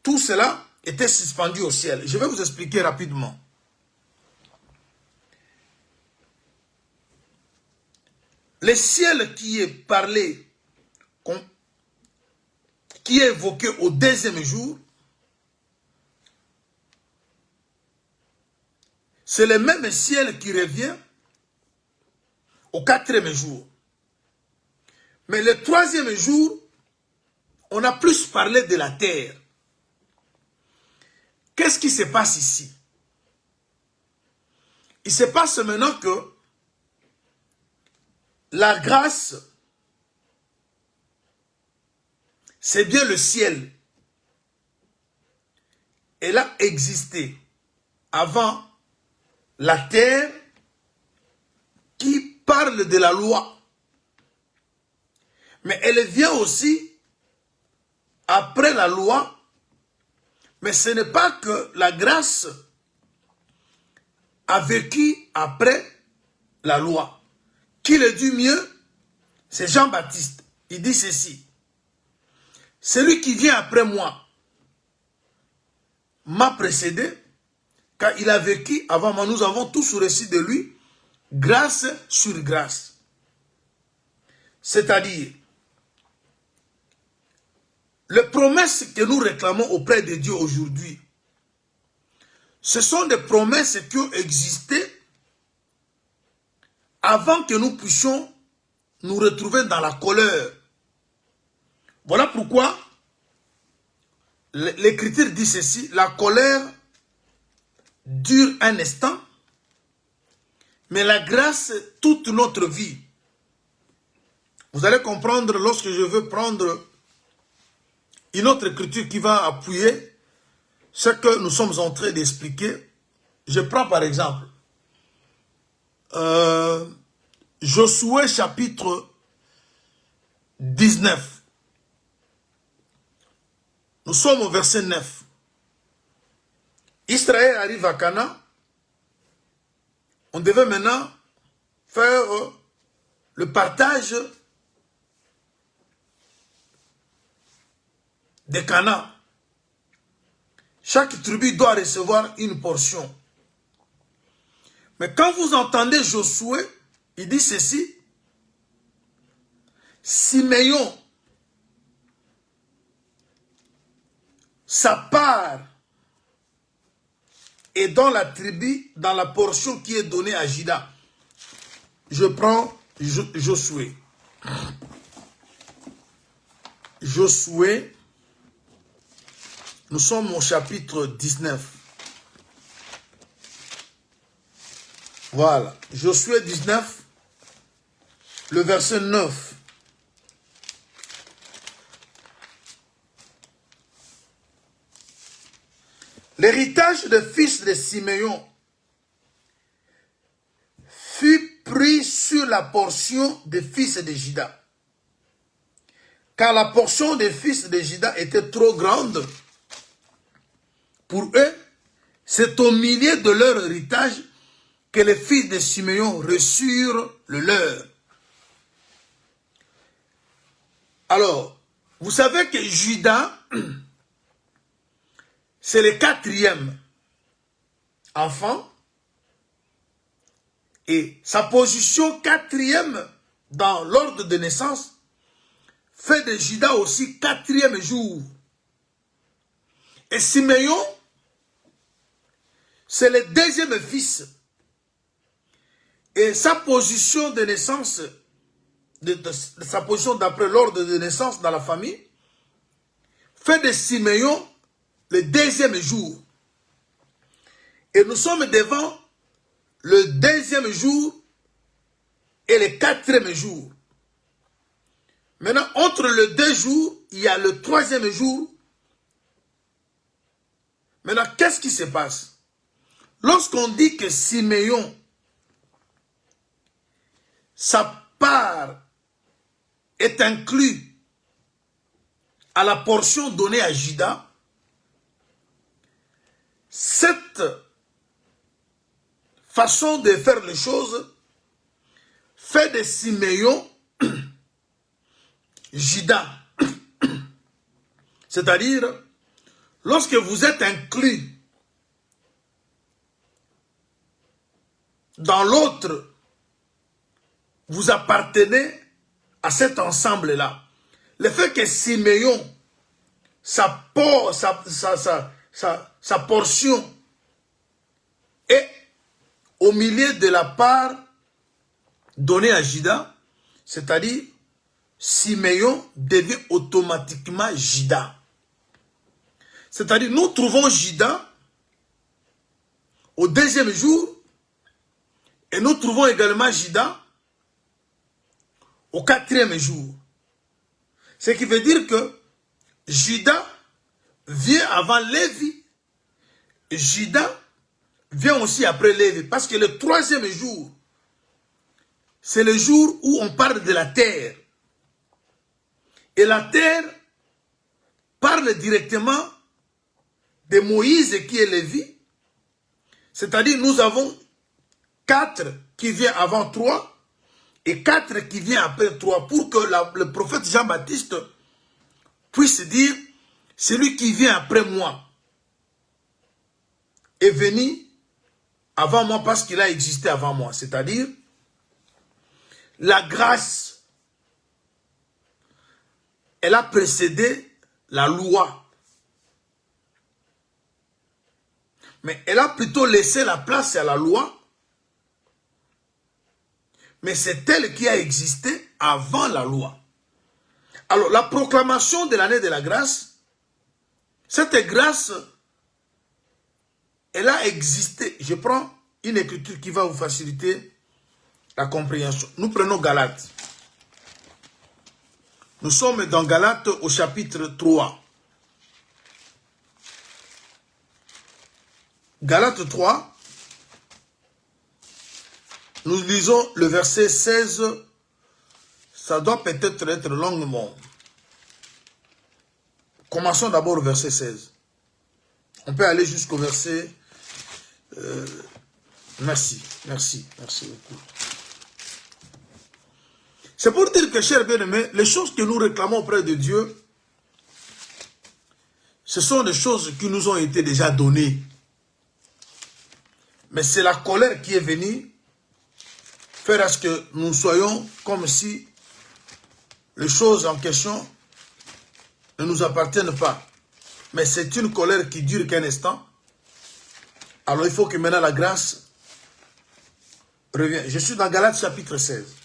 Tout cela était suspendu au ciel. Je vais vous expliquer rapidement. Le ciel qui est parlé, qui est évoqué au 2e jour, c'est le même ciel qui revient au 4e jour. Mais le 3e jour, on a plus parlé de la terre. Qu'est-ce qui se passe ici? Il se passe maintenant que la grâce, c'est bien le ciel. Elle a existé avant la terre qui parle de la loi. Mais elle vient aussi après la loi. Mais ce n'est pas que la grâce a vécu après la loi. Qui le dit mieux? C'est Jean-Baptiste. Il dit ceci. Celui qui vient après moi m'a précédé, car il a vécu avant moi. Nous avons tous reçu de lui grâce sur grâce. C'est-à-dire, les promesses que nous réclamons auprès de Dieu aujourd'hui, ce sont des promesses qui ont existé avant que nous puissions nous retrouver dans la colère. Voilà pourquoi l'Écriture dit ceci, la colère dure un instant, mais la grâce toute notre vie. Vous allez comprendre lorsque je veux prendre une autre écriture qui va appuyer ce que nous sommes en train d'expliquer. Je prends par exemple Josué chapitre 19. Nous sommes au verset 9. Israël arrive à Canaan. On devait maintenant faire le partage de Canaan. Chaque tribu doit recevoir une portion. Mais quand vous entendez Josué, il dit ceci. Siméon, sa part est dans la tribu, dans la portion qui est donnée à Juda. Je prends Josué. Josué, nous sommes au chapitre 19. Voilà, Josué 19, le verset 9. L'héritage des fils de Siméon fut pris sur la portion des fils de Juda. Car la portion des fils de Juda était trop grande pour eux. C'est au milieu de leur héritage que les fils de Siméon reçurent le leur. Alors, vous savez que Juda, c'est le 4e enfant. Et sa position 4e dans l'ordre de naissance fait de Juda aussi 4e jour. Et Siméon, c'est le 2e fils. Et sa position de naissance, sa position d'après l'ordre de naissance dans la famille, fait de Siméon le 2e jour. Et nous sommes devant le 2e jour et le 4e jour. Maintenant, entre les 2 jours, il y a le 3e jour. Maintenant, qu'est-ce qui se passe? Lorsqu'on dit que Siméon, sa part est inclus à la portion donnée à Juda, cette façon de faire les choses fait de Siméon Juda. C'est-à-dire, lorsque vous êtes inclus dans l'autre, vous appartenez à cet ensemble-là. Le fait que Siméon, sa portion est au milieu de la part donnée à Juda, c'est-à-dire Siméon devient automatiquement Juda. C'est-à-dire nous trouvons Juda au 2e jour et nous trouvons également Juda au 4e jour. Ce qui veut dire que Juda vient avant Lévi. Juda vient aussi après Lévi. Parce que le 3e jour, c'est le jour où on parle de la terre. Et la terre parle directement de Moïse qui est Lévi. C'est-à-dire nous avons 4 qui vient avant 3 et 4 qui vient après 3 pour que le prophète Jean-Baptiste puisse dire celui qui vient après moi est venu avant moi parce qu'il a existé avant moi. C'est-à-dire la grâce, elle a précédé la loi. Mais elle a plutôt laissé la place à la loi. Mais c'est elle qui a existé avant la loi. Alors, la proclamation de l'année de la grâce, cette grâce, elle a existé. Je prends une écriture qui va vous faciliter la compréhension. Nous prenons Galates. Nous sommes dans Galates au chapitre 3. Galates 3. Nous lisons le verset 16. Ça doit peut-être être longuement. Commençons d'abord au verset 16. On peut aller jusqu'au verset... merci beaucoup. C'est pour dire que, chers bien-aimés, les choses que nous réclamons auprès de Dieu, Ce sont des choses qui nous ont été déjà données. Mais c'est la colère qui est venue faire à ce que nous soyons comme si les choses en question ne nous appartiennent pas. Mais c'est une colère qui dure qu'un instant. Alors il faut que maintenant la grâce revienne. Je suis dans Galates chapitre 16.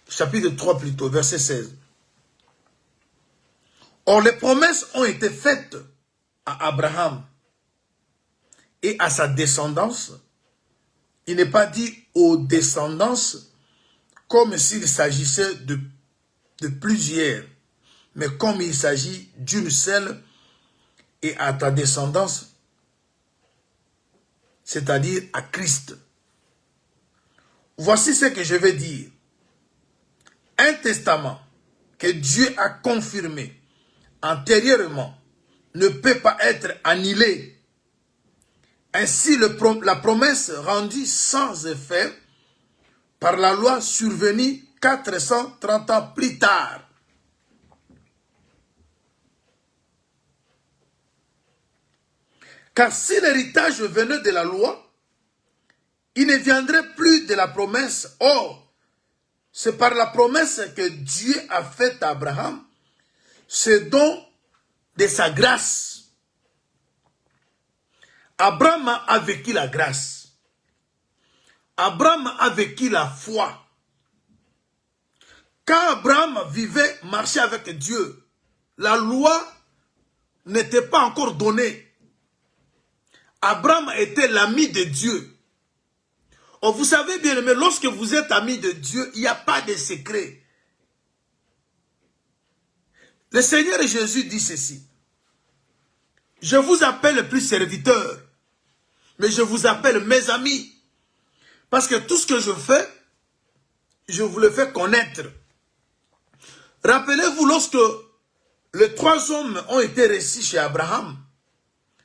Chapitre 3 plutôt, verset 16. Or les promesses ont été faites à Abraham et à sa descendance. Il n'est pas dit aux descendances comme s'il s'agissait de plusieurs, mais comme il s'agit d'une seule et à ta descendance, c'est-à-dire à Christ. Voici ce que je vais dire. Un testament que Dieu a confirmé antérieurement ne peut pas être annulé. Ainsi, la promesse rendue sans effet par la loi survenue 430 ans plus tard. Car si l'héritage venait de la loi, il ne viendrait plus de la promesse. Or, c'est par la promesse que Dieu a faite à Abraham, ce don de sa grâce. Abraham a vécu la grâce. Abraham a vécu la foi. Quand Abraham vivait, marchait avec Dieu, la loi n'était pas encore donnée. Abraham était l'ami de Dieu. Oh, vous savez bien, mais lorsque vous êtes ami de Dieu, il n'y a pas de secret. Le Seigneur Jésus dit ceci. Je vous appelle plus serviteur, mais je vous appelle mes amis. Parce que tout ce que je fais, je vous le fais connaître. Rappelez-vous, lorsque les 3 hommes ont été reçus chez Abraham,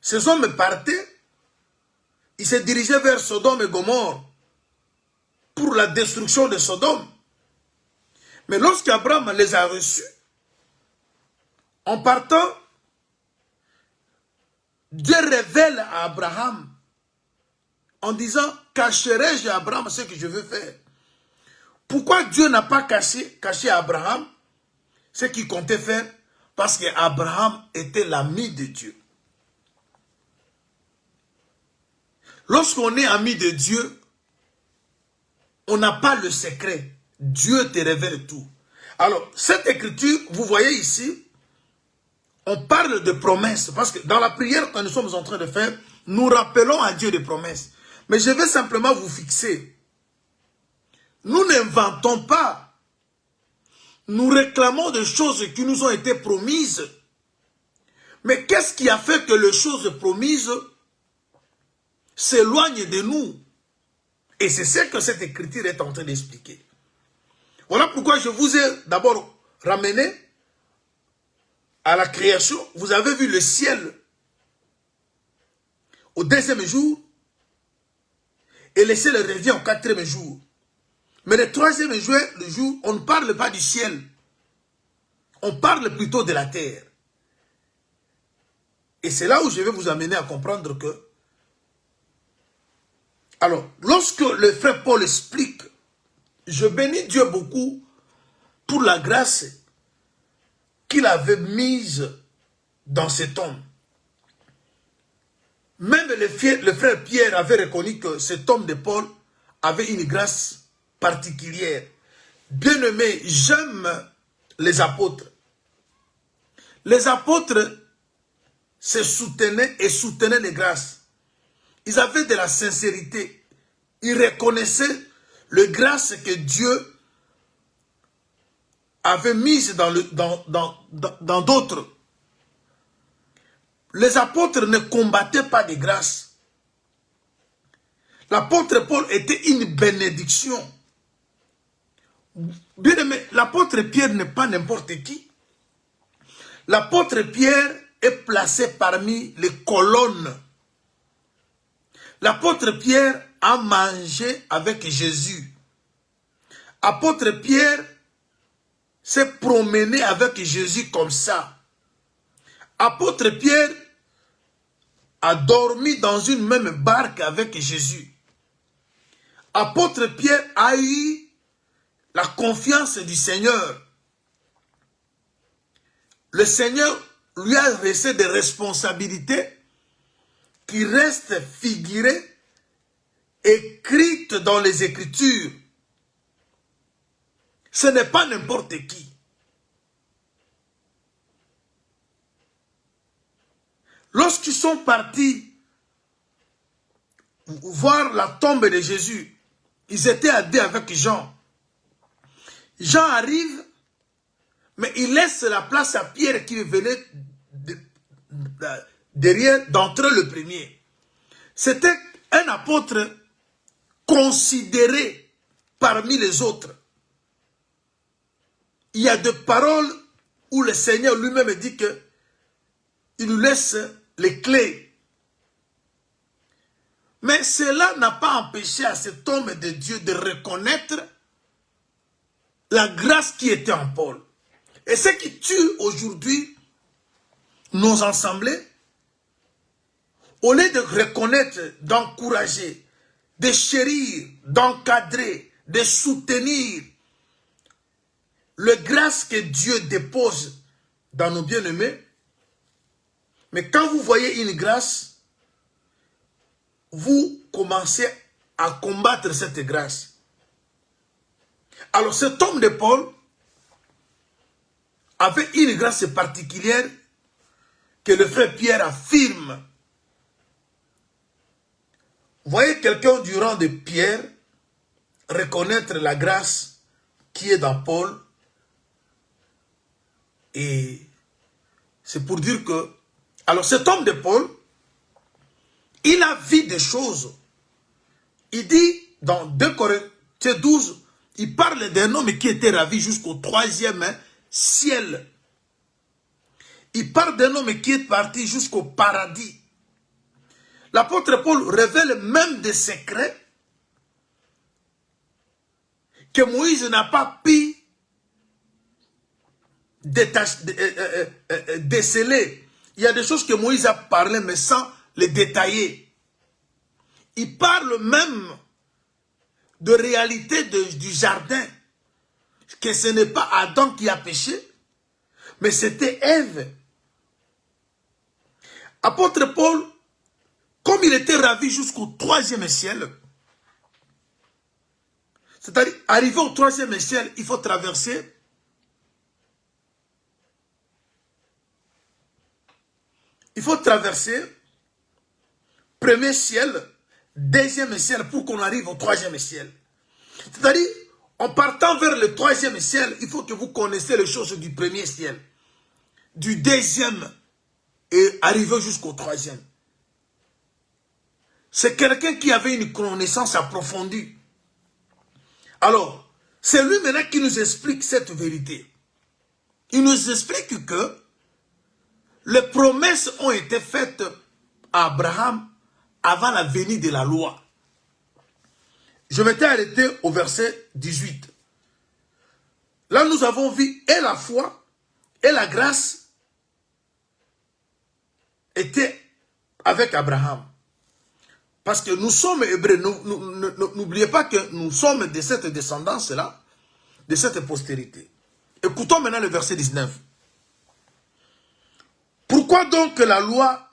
ces hommes partaient, ils se dirigeaient vers Sodome et Gomorrhe pour la destruction de Sodome. Mais lorsqu'Abraham les a reçus, en partant, Dieu révèle à Abraham en disant, cacherai-je à Abraham ce que je veux faire? Pourquoi Dieu n'a pas caché à Abraham ce qu'il comptait faire? Parce qu'Abraham était l'ami de Dieu. Lorsqu'on est ami de Dieu, on n'a pas le secret. Dieu te révèle tout. Alors, cette écriture, vous voyez ici, on parle de promesses. Parce que dans la prière que nous sommes en train de faire, nous rappelons à Dieu des promesses. Mais je vais simplement vous fixer. Nous n'inventons pas. Nous réclamons des choses qui nous ont été promises. Mais qu'est-ce qui a fait que les choses promises s'éloignent de nous? Et c'est ce que cette écriture est en train d'expliquer. Voilà pourquoi je vous ai d'abord ramené à la création. Vous avez vu le ciel au 2e jour et le ciel revient au 4e jour. Mais le 3e jour, on ne parle pas du ciel. On parle plutôt de la terre. Et c'est là où je vais vous amener à comprendre que... Alors, lorsque le frère Paul explique, je bénis Dieu beaucoup pour la grâce qu'il avait mise dans cet homme. Même le frère Pierre avait reconnu que cet homme de Paul avait une grâce particulière. Bien-aimé, j'aime les apôtres. Les apôtres se soutenaient et soutenaient les grâces. Ils avaient de la sincérité. Ils reconnaissaient les grâces que Dieu avait mises dans d'autres. Les apôtres ne combattaient pas de grâce. L'apôtre Paul était une bénédiction. Bien aimé, l'apôtre Pierre n'est pas n'importe qui. L'apôtre Pierre est placé parmi les colonnes. L'apôtre Pierre a mangé avec Jésus. L'apôtre Pierre s'est promené avec Jésus comme ça. Apôtre Pierre a dormi dans une même barque avec Jésus. Apôtre Pierre a eu la confiance du Seigneur. Le Seigneur lui a laissé des responsabilités qui restent figurées, écrites dans les Écritures. Ce n'est pas n'importe qui. Lorsqu'ils sont partis voir la tombe de Jésus, ils étaient à deux avec Jean. Jean arrive, mais il laisse la place à Pierre qui venait derrière d'entrer le premier. C'était un apôtre considéré parmi les autres. Il y a des paroles où le Seigneur lui-même dit que il nous laisse les clés. Mais cela n'a pas empêché à cet homme de Dieu de reconnaître la grâce qui était en Paul. Et ce qui tue aujourd'hui nos assemblées, au lieu de reconnaître, d'encourager, de chérir, d'encadrer, de soutenir la grâce que Dieu dépose dans nos bien-aimés, mais quand vous voyez une grâce, vous commencez à combattre cette grâce. Alors cet homme de Paul avait une grâce particulière que le frère Pierre affirme. Vous voyez quelqu'un du rang de Pierre reconnaître la grâce qui est dans Paul. Et c'est pour dire que, alors cet homme de Paul, il a vu des choses. Il dit dans 2 Corinthiens 12, il parle d'un homme qui était ravi jusqu'au 3e ciel. Il parle d'un homme qui est parti jusqu'au paradis. L'apôtre Paul révèle même des secrets que Moïse n'a pas pu déceler. Il y a des choses que Moïse a parlé mais sans les détailler. Il parle même de réalité du jardin, que ce n'est pas Adam qui a péché, mais c'était Ève. Apôtre Paul, comme il était ravi jusqu'au 3e ciel, c'est-à-dire arrivé au 3e ciel, il faut traverser premier ciel, 2e ciel pour qu'on arrive au 3e ciel. C'est-à-dire, en partant vers le 3e ciel, il faut que vous connaissiez les choses du premier ciel, du 2e et arriver jusqu'au 3e. C'est quelqu'un qui avait une connaissance approfondie. Alors, c'est lui maintenant qui nous explique cette vérité. Il nous explique que les promesses ont été faites à Abraham avant la venue de la loi. Je m'étais arrêté au verset 18. Là, nous avons vu et la foi et la grâce étaient avec Abraham. Parce que nous sommes hébreux. N'oubliez pas que nous sommes de cette descendance-là, de cette postérité. Écoutons maintenant le verset 19. Pourquoi donc la loi,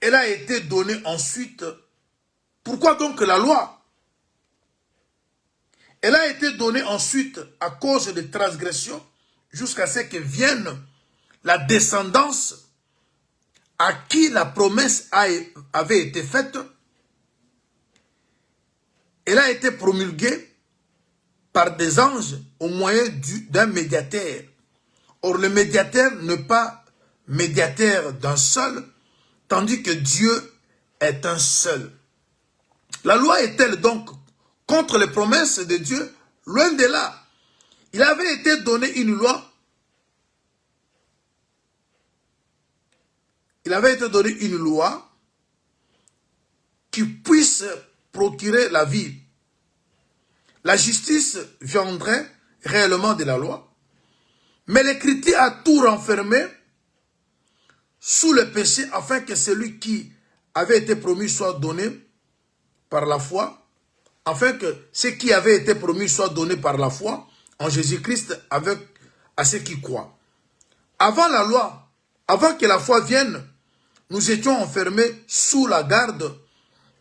elle a été donnée ensuite? Pourquoi donc la loi, elle a été donnée ensuite à cause de transgressions jusqu'à ce que vienne la descendance à qui la promesse avait été faite? Elle a été promulguée par des anges au moyen d'un médiateur. Or, le médiateur n'est pas médiateur d'un seul, tandis que Dieu est un seul. La loi est-elle donc contre les promesses de Dieu? Loin de là. Il avait été donné une loi. Il avait été donné une loi qui puisse procurer la vie. La justice viendrait réellement de la loi. Mais l'Écriture a tout renfermé sous le péché, afin que celui qui avait été promis soit donné par la foi, afin que ce qui avait été promis soit donné par la foi en Jésus-Christ à ceux qui croient. Avant la loi, avant que la foi vienne, nous étions enfermés sous la garde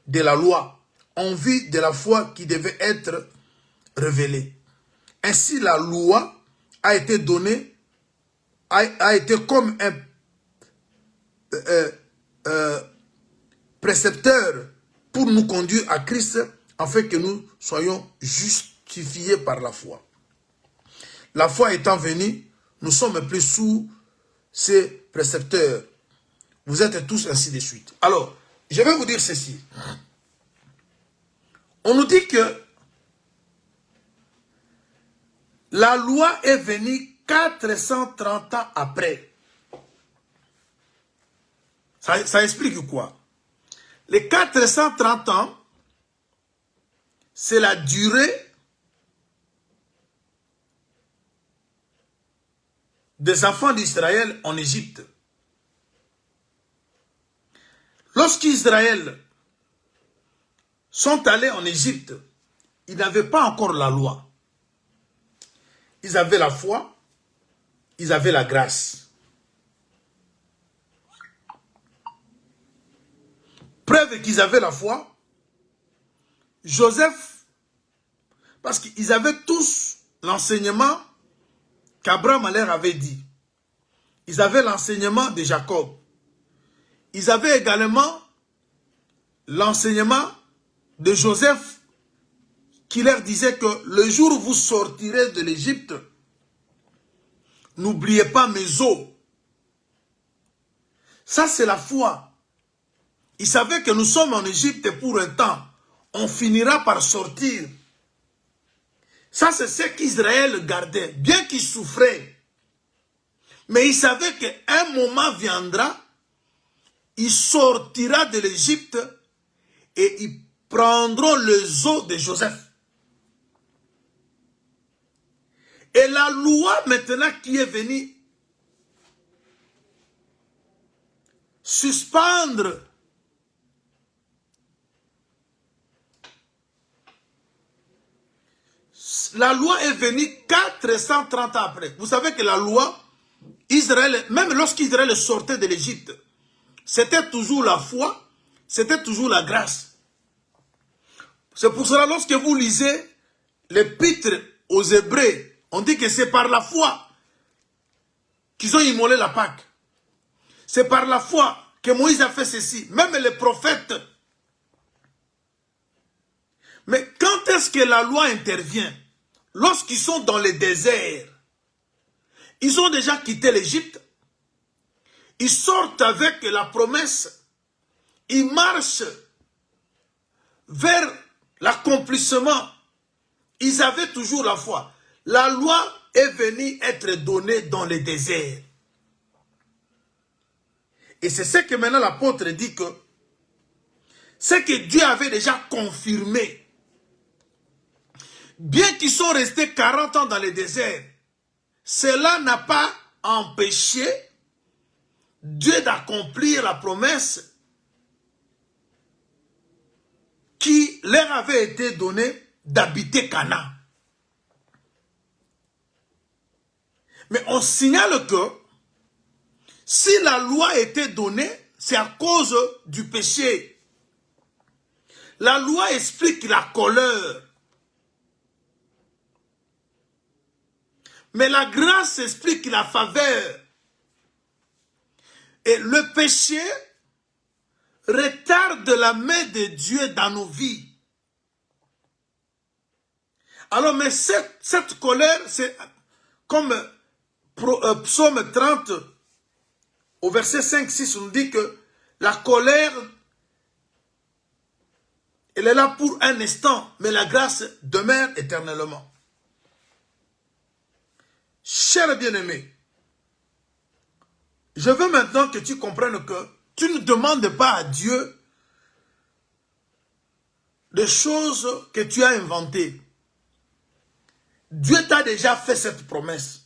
de la loi, en vue de la foi qui devait être révélée. Ainsi, la loi a été donnée, a été comme un précepteur pour nous conduire à Christ, afin que nous soyons justifiés par la foi. La foi étant venue, nous sommes plus sous ces précepteurs. Vous êtes tous ainsi de suite. Alors, je vais vous dire ceci. On nous dit que la loi est venue 430 ans après. Ça explique quoi? Les 430 ans, c'est la durée des enfants d'Israël en Égypte. Lorsqu'Israël sont allés en Égypte, ils n'avaient pas encore la loi. Ils avaient la foi, ils avaient la grâce. Preuve qu'ils avaient la foi, Joseph, parce qu'ils avaient tous l'enseignement qu'Abraham leur avait dit. Ils avaient l'enseignement de Jacob. Ils avaient également l'enseignement de Joseph qui leur disait que le jour où vous sortirez de l'Égypte, n'oubliez pas mes os. Ça, c'est la foi. Ils savaient que nous sommes en Égypte pour un temps. On finira par sortir. Ça, c'est ce qu'Israël gardait, bien qu'il souffrait. Mais il savait qu'un moment viendra, il sortira de l'Égypte et ils prendront les os de Joseph. Et la loi maintenant qui est venue suspendre la loi est venue 430 ans après. Vous savez que la loi, Israël, même lorsqu'Israël sortait de l'Égypte, c'était toujours la foi, c'était toujours la grâce. C'est pour cela, lorsque vous lisez l'épître aux Hébreux, on dit que c'est par la foi qu'ils ont immolé la Pâque. C'est par la foi que Moïse a fait ceci. Même les prophètes. Mais quand est-ce que la loi intervient? Lorsqu'ils sont dans le désert. Ils ont déjà quitté l'Égypte. Ils sortent avec la promesse. Ils marchent vers l'accomplissement. Ils avaient toujours la foi. La loi est venue être donnée dans le désert. Et c'est ce que maintenant l'apôtre dit que ce que Dieu avait déjà confirmé. Bien qu'ils sont restés 40 ans dans le désert, cela n'a pas empêché Dieu d'accomplir la promesse qui leur avait été donnée d'habiter Canaan. Mais on signale que si la loi était donnée, c'est à cause du péché. La loi explique la colère. Mais la grâce explique la faveur. Et le péché retarde la main de Dieu dans nos vies. Alors, mais cette colère, c'est comme Psaume 30, au verset 5-6, on nous dit que la colère, elle est là pour un instant, mais la grâce demeure éternellement. Cher bien-aimé, je veux maintenant que tu comprennes que tu ne demandes pas à Dieu des choses que tu as inventées. Dieu t'a déjà fait cette promesse.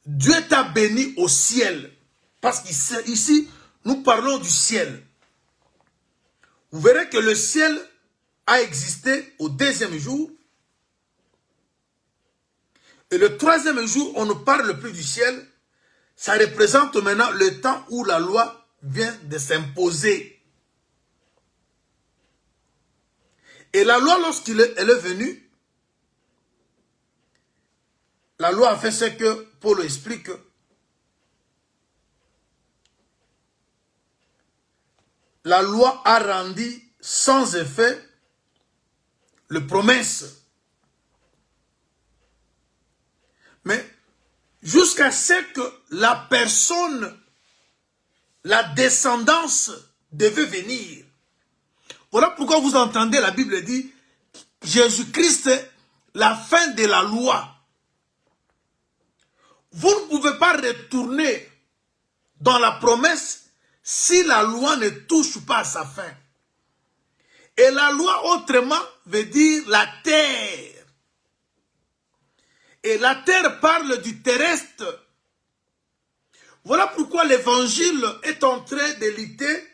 Dieu t'a béni au ciel. Parce qu'ici, nous parlons du ciel. Vous verrez que le ciel a existé au deuxième jour. Et le troisième jour, on ne parle plus du ciel. Ça représente maintenant le temps où la loi vient de s'imposer. Et la loi, lorsqu'elle est venue, la loi a fait ce que Paul explique. La loi a rendu sans effet les promesses. Mais jusqu'à ce que la personne, la descendance devait venir. Voilà pourquoi vous entendez la Bible dit Jésus-Christ, la fin de la loi. Vous ne pouvez pas retourner dans la promesse si la loi ne touche pas à sa fin. Et la loi, autrement, veut dire la terre. Et la terre parle du terrestre. Voilà pourquoi l'évangile est en train de lutter,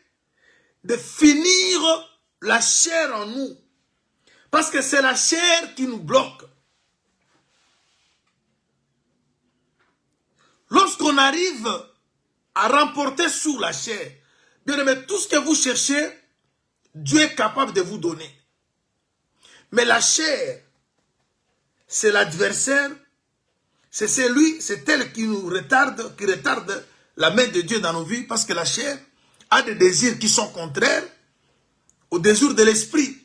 de finir la chair en nous. Parce que c'est la chair qui nous bloque. Lorsqu'on arrive à remporter sur la chair, bien aimé, tout ce que vous cherchez, Dieu est capable de vous donner. Mais la chair, c'est l'adversaire, c'est elle qui nous retarde, qui retarde la main de Dieu dans nos vies, parce que la chair a des désirs qui sont contraires aux désirs de l'esprit.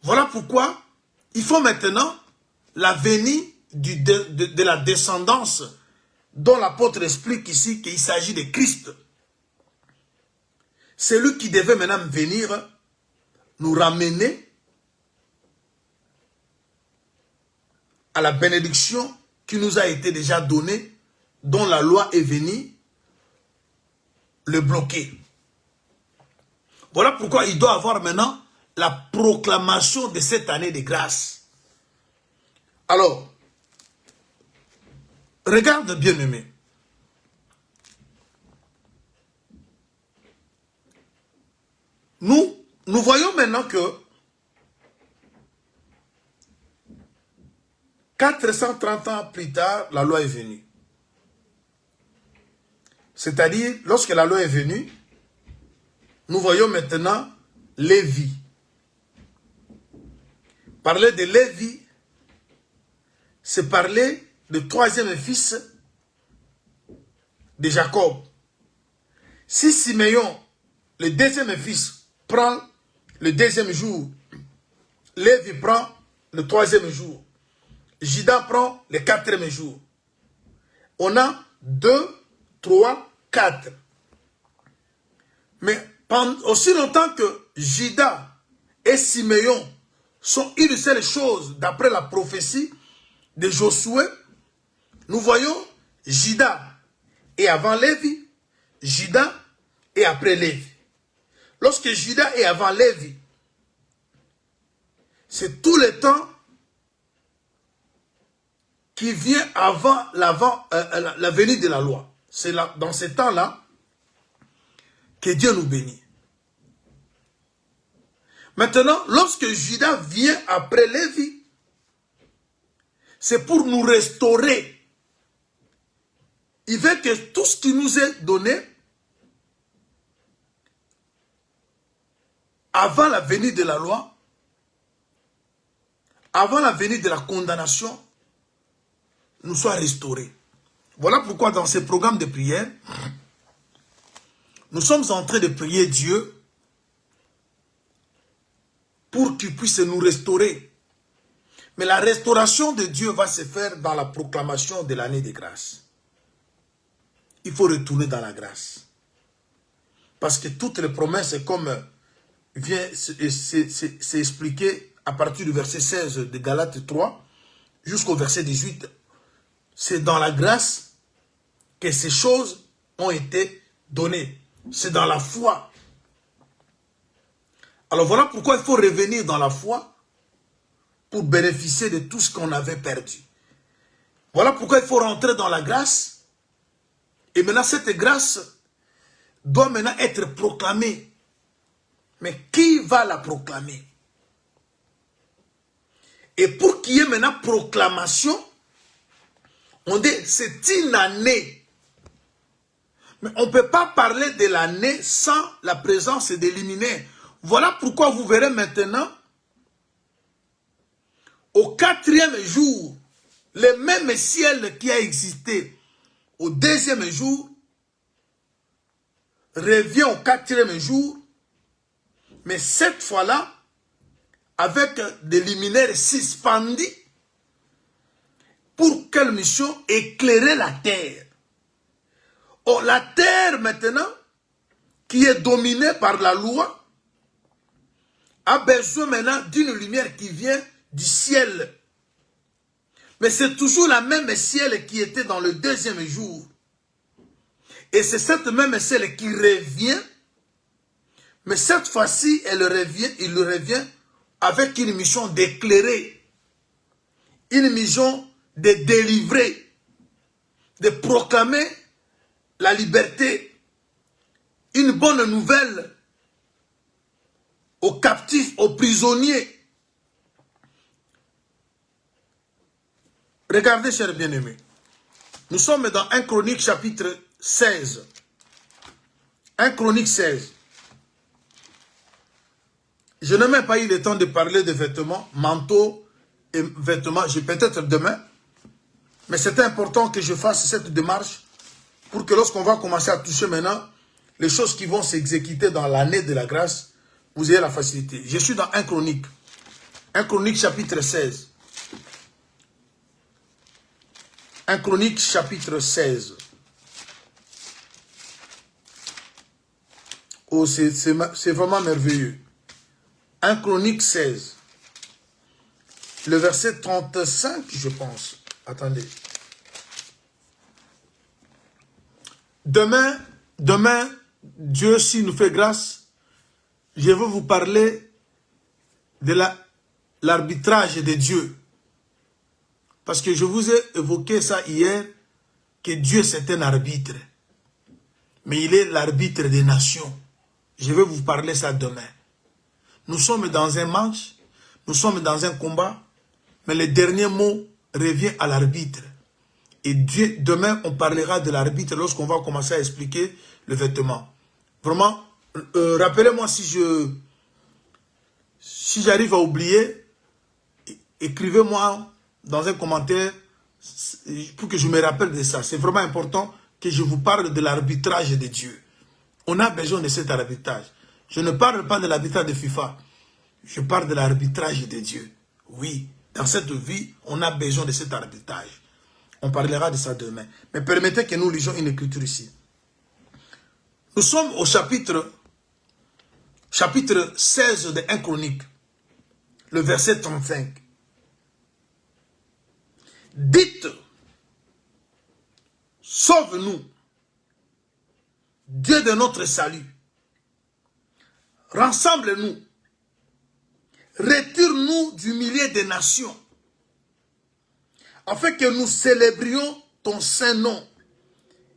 Voilà pourquoi il faut maintenant la venue de la descendance dont l'apôtre explique ici qu'il s'agit de Christ. C'est lui qui devait maintenant venir nous ramener à la bénédiction qui nous a été déjà donnée, dont la loi est venue le bloquer. Voilà pourquoi il doit avoir maintenant la proclamation de cette année de grâce. Alors, regarde bien aimé. Nous voyons maintenant que 430 ans plus tard, la loi est venue. C'est-à-dire, lorsque la loi est venue, nous voyons maintenant Lévi. Parler de Lévi, c'est parler du troisième fils de Jacob. Si Siméon, le deuxième fils, prend le deuxième jour, Lévi prend le troisième jour, Juda prend le quatrième jour. On a 2, 3, 4. Mais aussi longtemps que Juda et Siméon sont une seule chose, d'après la prophétie de Josué, nous voyons Juda est avant Lévi, Juda est après Lévi. Lorsque Juda est avant Lévi, c'est tout le temps qui vient avant la venue de la loi. C'est dans ce temps-là que Dieu nous bénit. Maintenant, lorsque Juda vient après Lévi, c'est pour nous restaurer. Il veut que tout ce qui nous est donné avant la venue de la loi, avant la venue de la condamnation, nous soit restaurés. Voilà pourquoi dans ces programmes de prière, nous sommes en train de prier Dieu pour qu'il puisse nous restaurer. Mais la restauration de Dieu va se faire dans la proclamation de l'année de grâce. Il faut retourner dans la grâce. Parce que toutes les promesses, comme vient s'expliquer à partir du verset 16 de Galates 3 jusqu'au verset 18, c'est dans la grâce que ces choses ont été données. C'est dans la foi. Alors voilà pourquoi il faut revenir dans la foi pour bénéficier de tout ce qu'on avait perdu. Voilà pourquoi il faut rentrer dans la grâce Et maintenant, cette grâce doit maintenant être proclamée. Mais qui va la proclamer? Et pour qu'il y ait maintenant proclamation, on dit c'est une année. Mais on ne peut pas parler de l'année sans la présence des luminaires. Voilà pourquoi vous verrez maintenant, au 4e jour, le même ciel qui a existé au 2e jour, revient au 4e jour, mais cette fois-là, avec des luminaires suspendus, pour quelle mission? Éclairer la terre. Or, la terre maintenant, qui est dominée par la loi, a besoin maintenant d'une lumière qui vient du ciel. Mais c'est toujours la même ciel qui était dans le 2e jour. Et c'est cette même ciel qui revient, mais cette fois-ci, il revient avec une mission d'éclairer, une mission de délivrer, de proclamer la liberté, une bonne nouvelle aux captifs, aux prisonniers. Regardez, chers bien-aimés, nous sommes dans 1 Chronique chapitre 16. 1 Chronique 16. Je n'ai même pas eu le temps de parler de vêtements, manteaux et vêtements. J'ai peut-être demain. Mais c'est important que je fasse cette démarche pour que lorsqu'on va commencer à toucher maintenant les choses qui vont s'exécuter dans l'année de la grâce, vous ayez la facilité. Je suis dans 1 Chronique. 1 Chronique chapitre 16. 1 Chronique chapitre 16. Oh, c'est vraiment merveilleux. 1 Chronique 16. Le verset 35, je pense. Attendez. Demain, Dieu, s'il nous fait grâce, je veux vous parler de l'arbitrage de Dieu. Parce que je vous ai évoqué ça hier, que Dieu c'est un arbitre. Mais il est l'arbitre des nations. Je vais vous parler ça demain. Nous sommes dans un match, nous sommes dans un combat, mais le dernier mot revient à l'arbitre. Et Dieu, demain, on parlera de l'arbitre lorsqu'on va commencer à expliquer le vêtement. Vraiment, rappelez-moi si j'arrive à oublier, écrivez-moi dans un commentaire pour que je me rappelle de ça. C'est vraiment important que je vous parle de l'arbitrage de Dieu. On a besoin de cet arbitrage. Je ne parle pas de l'arbitrage de FIFA. Je parle de l'arbitrage de Dieu. Oui, dans cette vie, on a besoin de cet arbitrage. On parlera de ça demain. Mais permettez que nous lisions une écriture ici. Nous sommes au chapitre 16 de 1 Chronique, le verset 35. Dites, sauve-nous, Dieu de notre salut. Rassemble-nous. Retire-nous du milieu des nations, afin que nous célébrions ton saint nom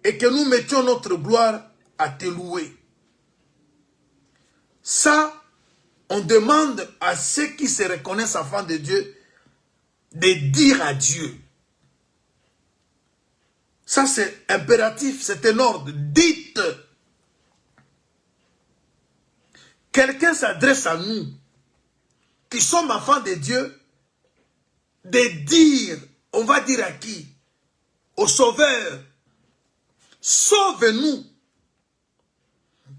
et que nous mettions notre gloire à te louer. Ça, on demande à ceux qui se reconnaissent enfants de Dieu de dire à Dieu. Ça, c'est impératif, c'est un ordre. Dites. Quelqu'un s'adresse à nous, qui sommes enfants de Dieu, de dire, on va dire à qui? Au Sauveur. Sauve-nous,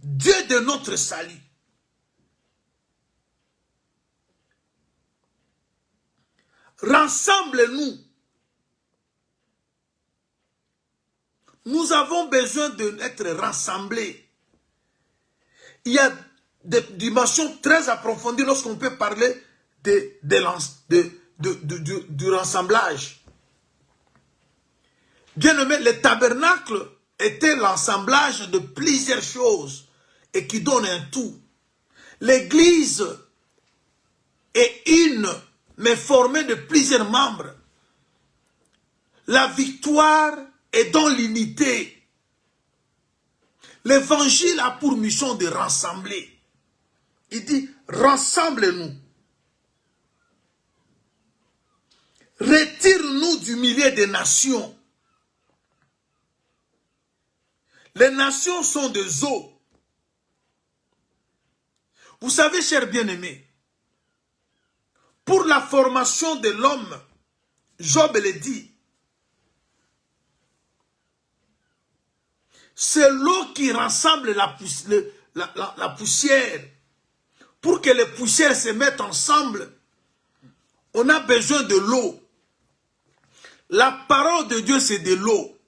Dieu de notre salut. Rassemble-nous. Nous avons besoin d'être rassemblés. Il y a des dimensions très approfondies lorsqu'on peut parler du rassemblage. Bien aimé, le tabernacle était l'assemblage de plusieurs choses et qui donne un tout. L'église est une, mais formée de plusieurs membres. La victoire est dans l'unité. L'évangile a pour mission de rassembler. Il dit, rassemble-nous. Retire-nous du milieu des nations. Les nations sont des eaux. Vous savez, chers bien-aimés, pour la formation de l'homme, Job le dit, c'est l'eau qui rassemble la poussière. Pour que les poussières se mettent ensemble, on a besoin de l'eau. La parole de Dieu, c'est de l'eau.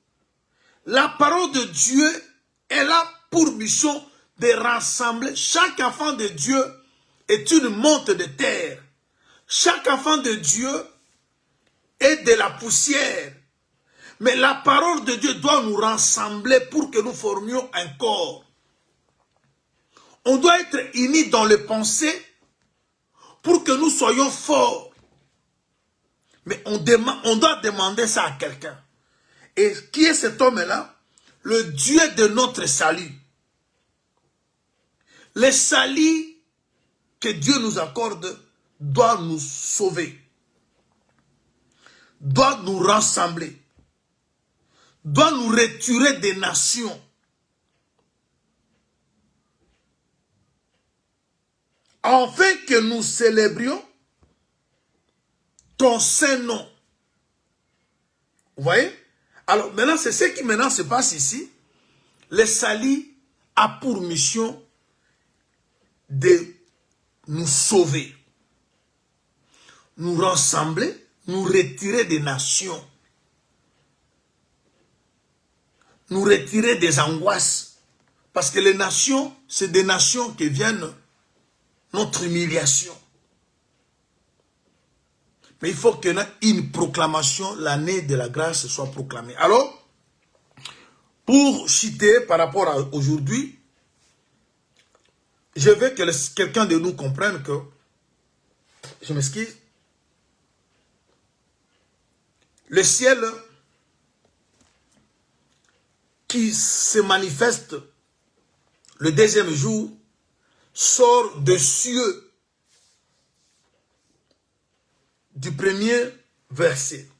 La parole de Dieu, elle a pour mission de rassembler. Chaque enfant de Dieu est une monte de terre. Chaque enfant de Dieu est de la poussière. Mais la parole de Dieu doit nous rassembler pour que nous formions un corps. On doit être unis dans les pensées pour que nous soyons forts. Mais on doit demander ça à quelqu'un. Et qui est cet homme-là? Le Dieu de notre salut. Le salut que Dieu nous accorde doit nous sauver. Doit nous rassembler. Doit nous retirer des nations. Afin que nous célébrions ton saint nom. Vous voyez? Alors maintenant, c'est ce qui maintenant se passe ici. Le salut a pour mission de nous sauver, nous rassembler, nous retirer des nations, nous retirer des angoisses. Parce que les nations, c'est des nations qui viennent notre humiliation. Mais il faut qu'il y ait une proclamation, l'année de la grâce soit proclamée. Alors, pour citer par rapport à aujourd'hui, je veux que quelqu'un de nous comprenne que, je m'excuse, le ciel qui se manifeste le deuxième jour sort de cieux du premier verset.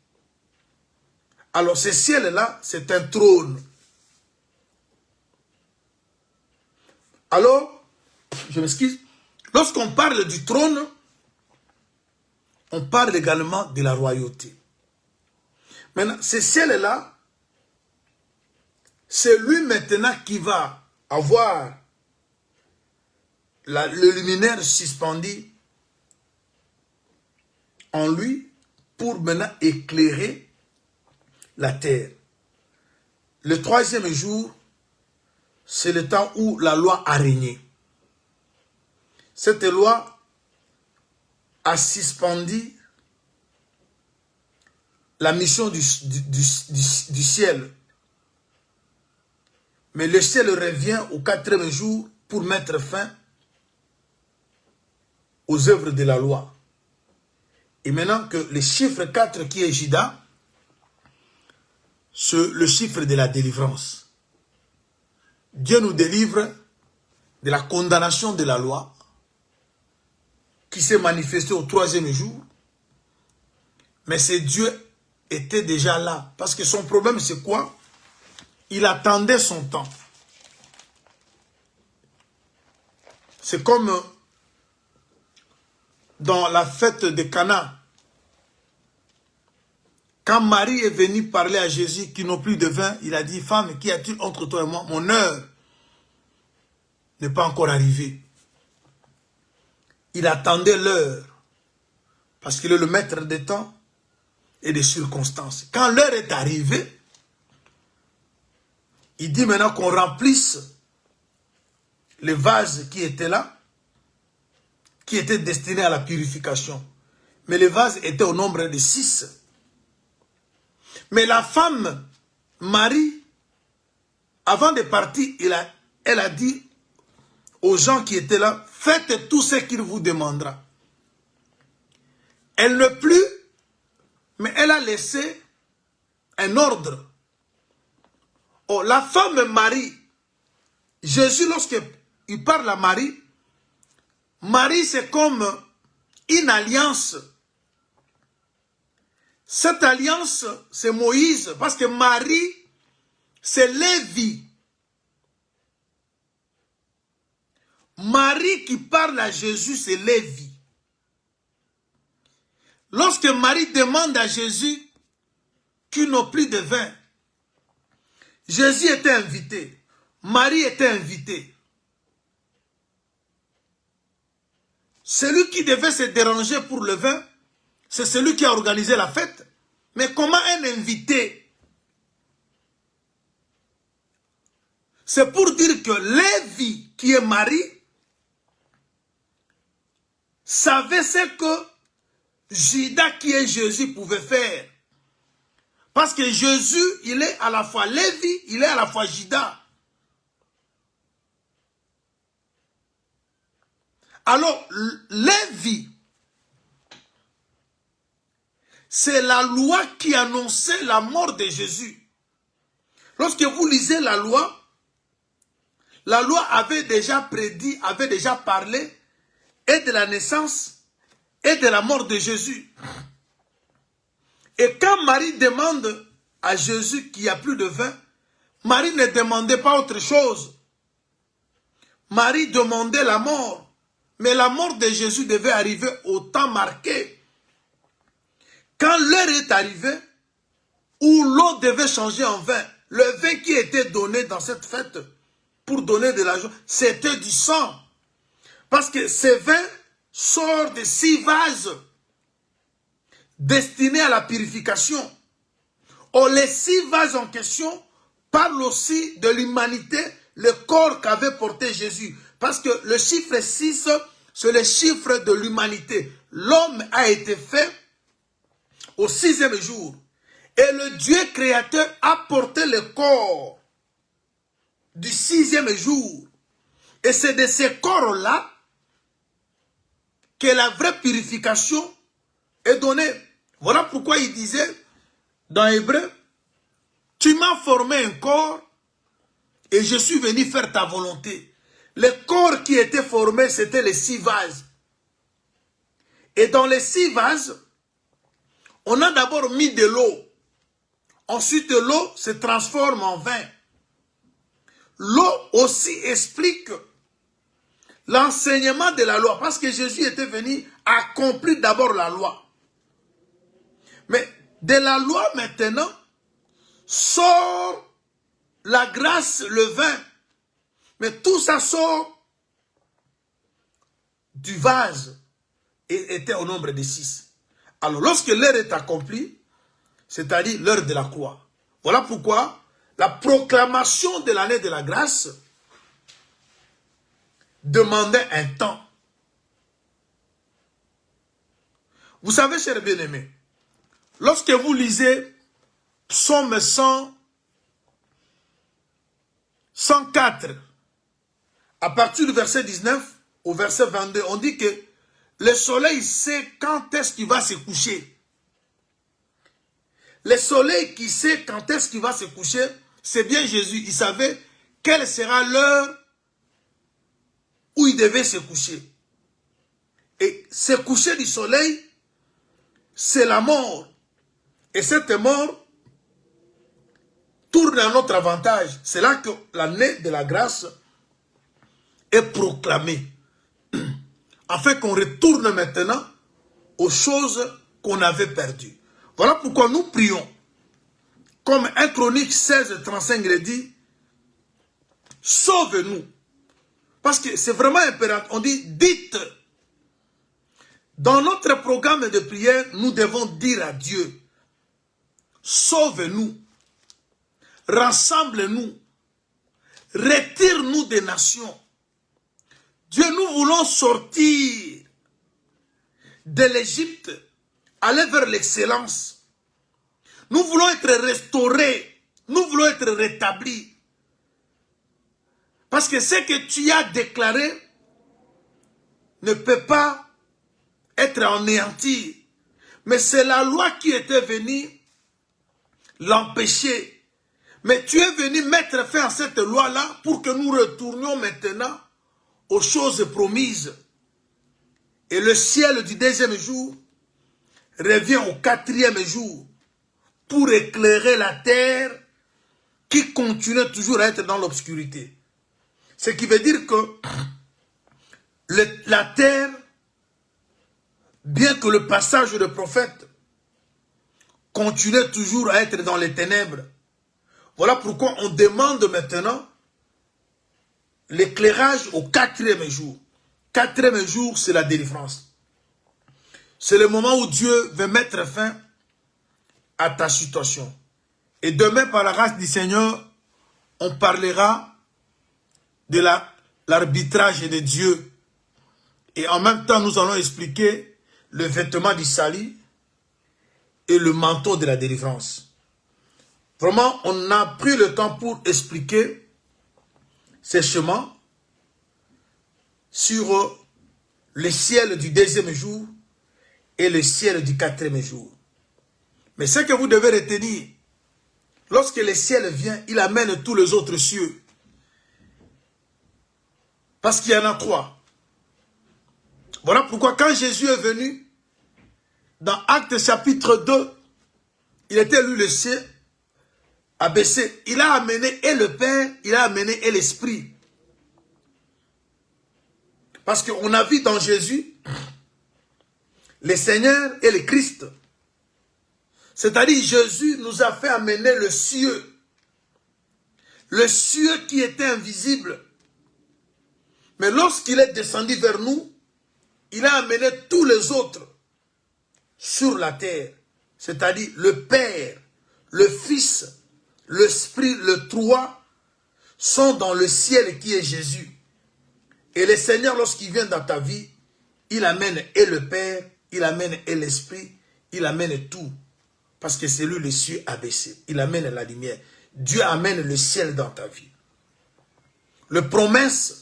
Alors ce ciel-là, c'est un trône. Alors, je m'excuse, lorsqu'on parle du trône, on parle également de la royauté. Maintenant, ce ciel-là, c'est lui maintenant qui va avoir le luminaire suspendu en lui pour maintenant éclairer la terre. Le troisième jour, c'est le temps où la loi a régné. Cette loi a suspendu la mission du ciel. Mais le ciel revient au quatrième jour pour mettre fin aux œuvres de la loi. Et maintenant que le chiffre 4 qui est Juda, c'est le chiffre de la délivrance. Dieu nous délivre de la condamnation de la loi qui s'est manifestée au troisième jour. Mais ce Dieu était déjà là. Parce que son problème c'est quoi? Il attendait son temps. C'est comme dans la fête de Cana. Quand Marie est venue parler à Jésus qui n'ont plus de vin, il a dit, femme, qu'y a-t-il entre toi et moi? Mon heure n'est pas encore arrivée. Il attendait l'heure. Parce qu'il est le maître des temps et des circonstances. Quand l'heure est arrivée, il dit maintenant qu'on remplisse les vases qui étaient là, qui étaient destinés à la purification. Mais les vases étaient au nombre de 6. Mais la femme, Marie, avant de partir, elle a dit aux gens qui étaient là, faites tout ce qu'il vous demandera. Elle ne plus, mais elle a laissé un ordre. Oh, la femme Marie Jésus, lorsqu'il parle à Marie, Marie c'est comme une alliance. Cette alliance, c'est Moïse, parce que Marie, c'est Lévi. Marie qui parle à Jésus, c'est Lévi. Lorsque Marie demande à Jésus qu'ils n'ont plus de vin, Jésus était invité. Marie était invitée. Celui qui devait se déranger pour le vin, c'est celui qui a organisé la fête. Mais comment un invité? C'est pour dire que Lévi, qui est Marie, savait ce que Judas, qui est Jésus, pouvait faire. Parce que Jésus, il est à la fois Lévi, il est à la fois Judas. Alors, Lévi, c'est la loi qui annonçait la mort de Jésus. Lorsque vous lisez la loi avait déjà prédit, avait déjà parlé et de la naissance et de la mort de Jésus. Et quand Marie demande à Jésus qu'il n'y a plus de vin, Marie ne demandait pas autre chose. Marie demandait la mort. Mais la mort de Jésus devait arriver au temps marqué. Quand l'heure est arrivée, où l'eau devait changer en vin, le vin qui était donné dans cette fête pour donner de la joie, c'était du sang. Parce que ce vin sort de 6 vases destinés à la purification. Or, les 6 vases en question parlent aussi de l'humanité, le corps qu'avait porté Jésus. Parce que le chiffre 6, c'est le chiffre de l'humanité. L'homme a été fait au 6e jour. Et le Dieu créateur a porté le corps du 6e jour. Et c'est de ces corps-là que la vraie purification est donnée. Voilà pourquoi il disait dans Hébreu, tu m'as formé un corps et je suis venu faire ta volonté. Le corps qui était formé, c'était les 6 vases. Et dans les 6 vases, on a d'abord mis de l'eau. Ensuite, l'eau se transforme en vin. L'eau aussi explique l'enseignement de la loi. Parce que Jésus était venu accomplir d'abord la loi. Mais de la loi maintenant, sort la grâce, le vin. Mais tout ça sort du vase et était au nombre de 6. Alors lorsque l'heure est accomplie, c'est-à-dire l'heure de la croix. Voilà pourquoi la proclamation de l'année de la grâce demandait un temps. Vous savez, chers bien-aimés, lorsque vous lisez Psaume 104, à partir du verset 19 au verset 22, on dit que le soleil sait quand est-ce qu'il va se coucher. Le soleil qui sait quand est-ce qu'il va se coucher, c'est bien Jésus. Il savait quelle sera l'heure où il devait se coucher. Et ce coucher du soleil, c'est la mort. Et cette mort tourne à notre avantage. C'est là que l'année de la grâce est proclamée. Afin qu'on retourne maintenant aux choses qu'on avait perdues. Voilà pourquoi nous prions. Comme 1 Chronique 16, 35 le dit, sauve-nous. Parce que c'est vraiment impératif. On dit, dites. Dans notre programme de prière, nous devons dire à Dieu, sauve-nous, rassemble-nous, retire-nous des nations. Dieu, nous voulons sortir de l'Égypte, aller vers l'excellence. Nous voulons être restaurés, nous voulons être rétablis. Parce que ce que tu as déclaré ne peut pas être anéanti. Mais c'est la loi qui était venue l'empêcher. Mais tu es venu mettre fin à cette loi-là pour que nous retournions maintenant aux choses promises. Et le ciel du deuxième jour revient au quatrième jour pour éclairer la terre qui continue toujours à être dans l'obscurité. Ce qui veut dire que la terre, bien que le passage de prophète continue toujours à être dans les ténèbres, voilà pourquoi on demande maintenant l'éclairage au quatrième jour. Quatrième jour, c'est la délivrance. C'est le moment où Dieu veut mettre fin à ta situation. Et demain, par la grâce du Seigneur, on parlera de l'arbitrage de Dieu. Et en même temps, nous allons expliquer le vêtement du salut et le manteau de la délivrance. Vraiment, on a pris le temps pour expliquer ces chemins sur le ciel du deuxième jour et le ciel du quatrième jour. Mais ce que vous devez retenir, lorsque le ciel vient, il amène tous les autres cieux. Parce qu'il y en a trois. Voilà pourquoi quand Jésus est venu, dans Actes chapitre 2, il était lui le ciel abaissé. Il a amené et le Père, il a amené et l'Esprit. Parce qu'on a vu dans Jésus le Seigneur et le Christ. C'est-à-dire Jésus nous a fait amener le cieux. Le cieux qui était invisible. Mais lorsqu'il est descendu vers nous, il a amené tous les autres sur la terre. C'est-à-dire le Père, le Fils, l'Esprit, le Trois sont dans le ciel qui est Jésus. Et le Seigneur, lorsqu'il vient dans ta vie, il amène et le Père, il amène et l'Esprit, il amène tout. Parce que c'est lui le ciel abaissé. Il amène la lumière. Dieu amène le ciel dans ta vie. Le promesse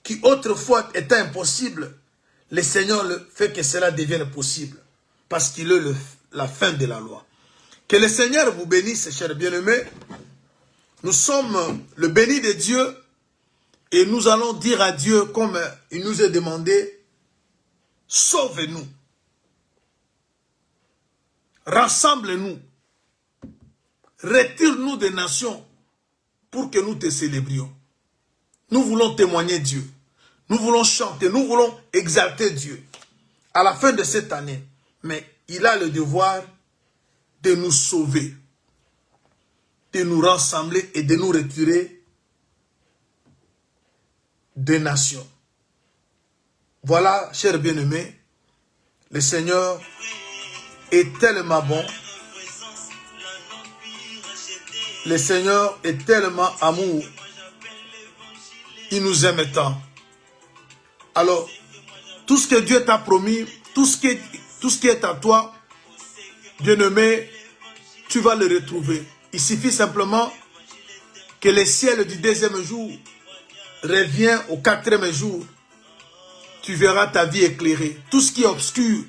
qui autrefois était impossible, le Seigneur fait que cela devienne possible. Parce qu'il est la fin de la loi. Que le Seigneur vous bénisse, chers bien-aimés. Nous sommes le béni de Dieu. Et nous allons dire à Dieu, comme il nous a demandé, sauve-nous. Rassemble-nous. Retire-nous des nations pour que nous te célébrions. Nous voulons témoigner Dieu. Nous voulons chanter, nous voulons exalter Dieu. À la fin de cette année. Mais il a le devoir de nous sauver, de nous rassembler et de nous retirer des nations. Voilà, chers bien-aimés, le Seigneur est tellement bon. Le Seigneur est tellement amour. Il nous aime tant. Alors, tout ce que Dieu t'a promis, tout ce qui est à toi, bien-aimé, tu vas le retrouver. Il suffit simplement que le ciel du deuxième jour revienne au quatrième jour. Tu verras ta vie éclairée. Tout ce qui est obscur,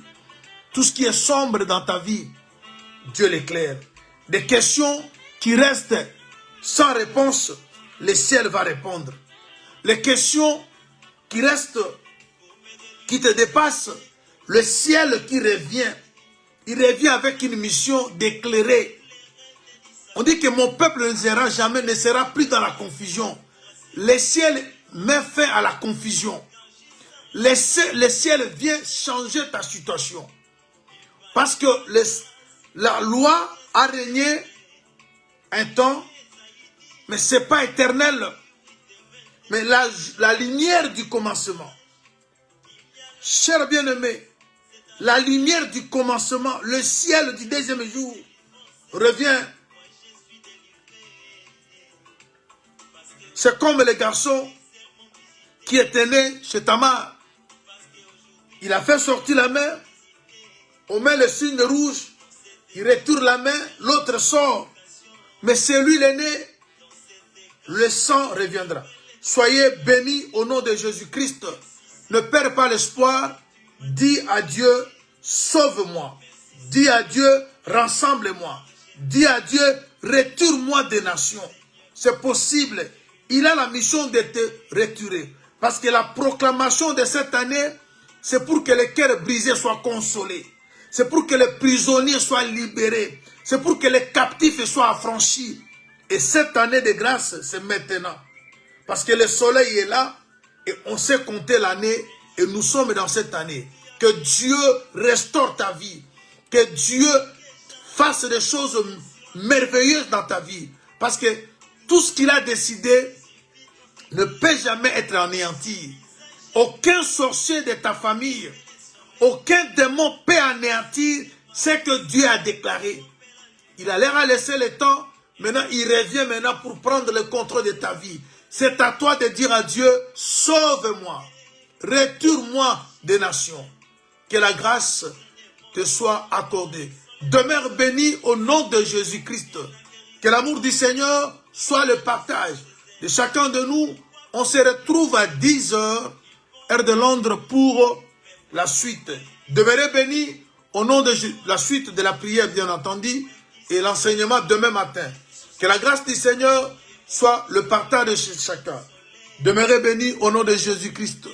tout ce qui est sombre dans ta vie, Dieu l'éclaire. Des questions qui restent sans réponse, le ciel va répondre. Les questions qui restent, qui te dépassent, le ciel qui revient, il revient avec une mission d'éclairer. On dit que mon peuple ne sera plus dans la confusion. Le ciel met fin à la confusion. Le ciel vient changer ta situation. Parce que la loi a régné un temps, mais ce n'est pas éternel. Mais la lumière du commencement. Chers bien-aimés, la lumière du commencement, le ciel du deuxième jour revient. C'est comme le garçon qui était né chez Tamar. Il a fait sortir la main, on met le signe rouge, il retourne la main, l'autre sort. Mais celui l'aîné, le sang reviendra. Soyez bénis au nom de Jésus-Christ. Ne perds pas l'espoir. Dis à Dieu, sauve-moi. Dis à Dieu, rassemble-moi. Dis à Dieu, retire-moi des nations. C'est possible. Il a la mission de te retirer. Parce que la proclamation de cette année, c'est pour que les cœurs brisés soient consolés. C'est pour que les prisonniers soient libérés. C'est pour que les captifs soient affranchis. Et cette année de grâce, c'est maintenant. Parce que le soleil est là et on sait compter l'année et nous sommes dans cette année. Que Dieu restaure ta vie. Que Dieu fasse des choses merveilleuses dans ta vie. Parce que tout ce qu'il a décidé ne peut jamais être anéanti. Aucun sorcier de ta famille, aucun démon peut anéantir ce que Dieu a déclaré. Il a l'air à laisser le temps. Maintenant, il revient maintenant pour prendre le contrôle de ta vie. C'est à toi de dire à Dieu, sauve-moi, retire-moi des nations. Que la grâce te soit accordée. Demeure béni au nom de Jésus-Christ. Que l'amour du Seigneur soit le partage de chacun de nous. On se retrouve à 10 h, heure de Londres, pour la suite. Demeurez béni au nom de la suite de la prière, bien entendu, et l'enseignement demain matin. Que la grâce du Seigneur soit le partage de chacun. Demeurez bénis au nom de Jésus-Christ.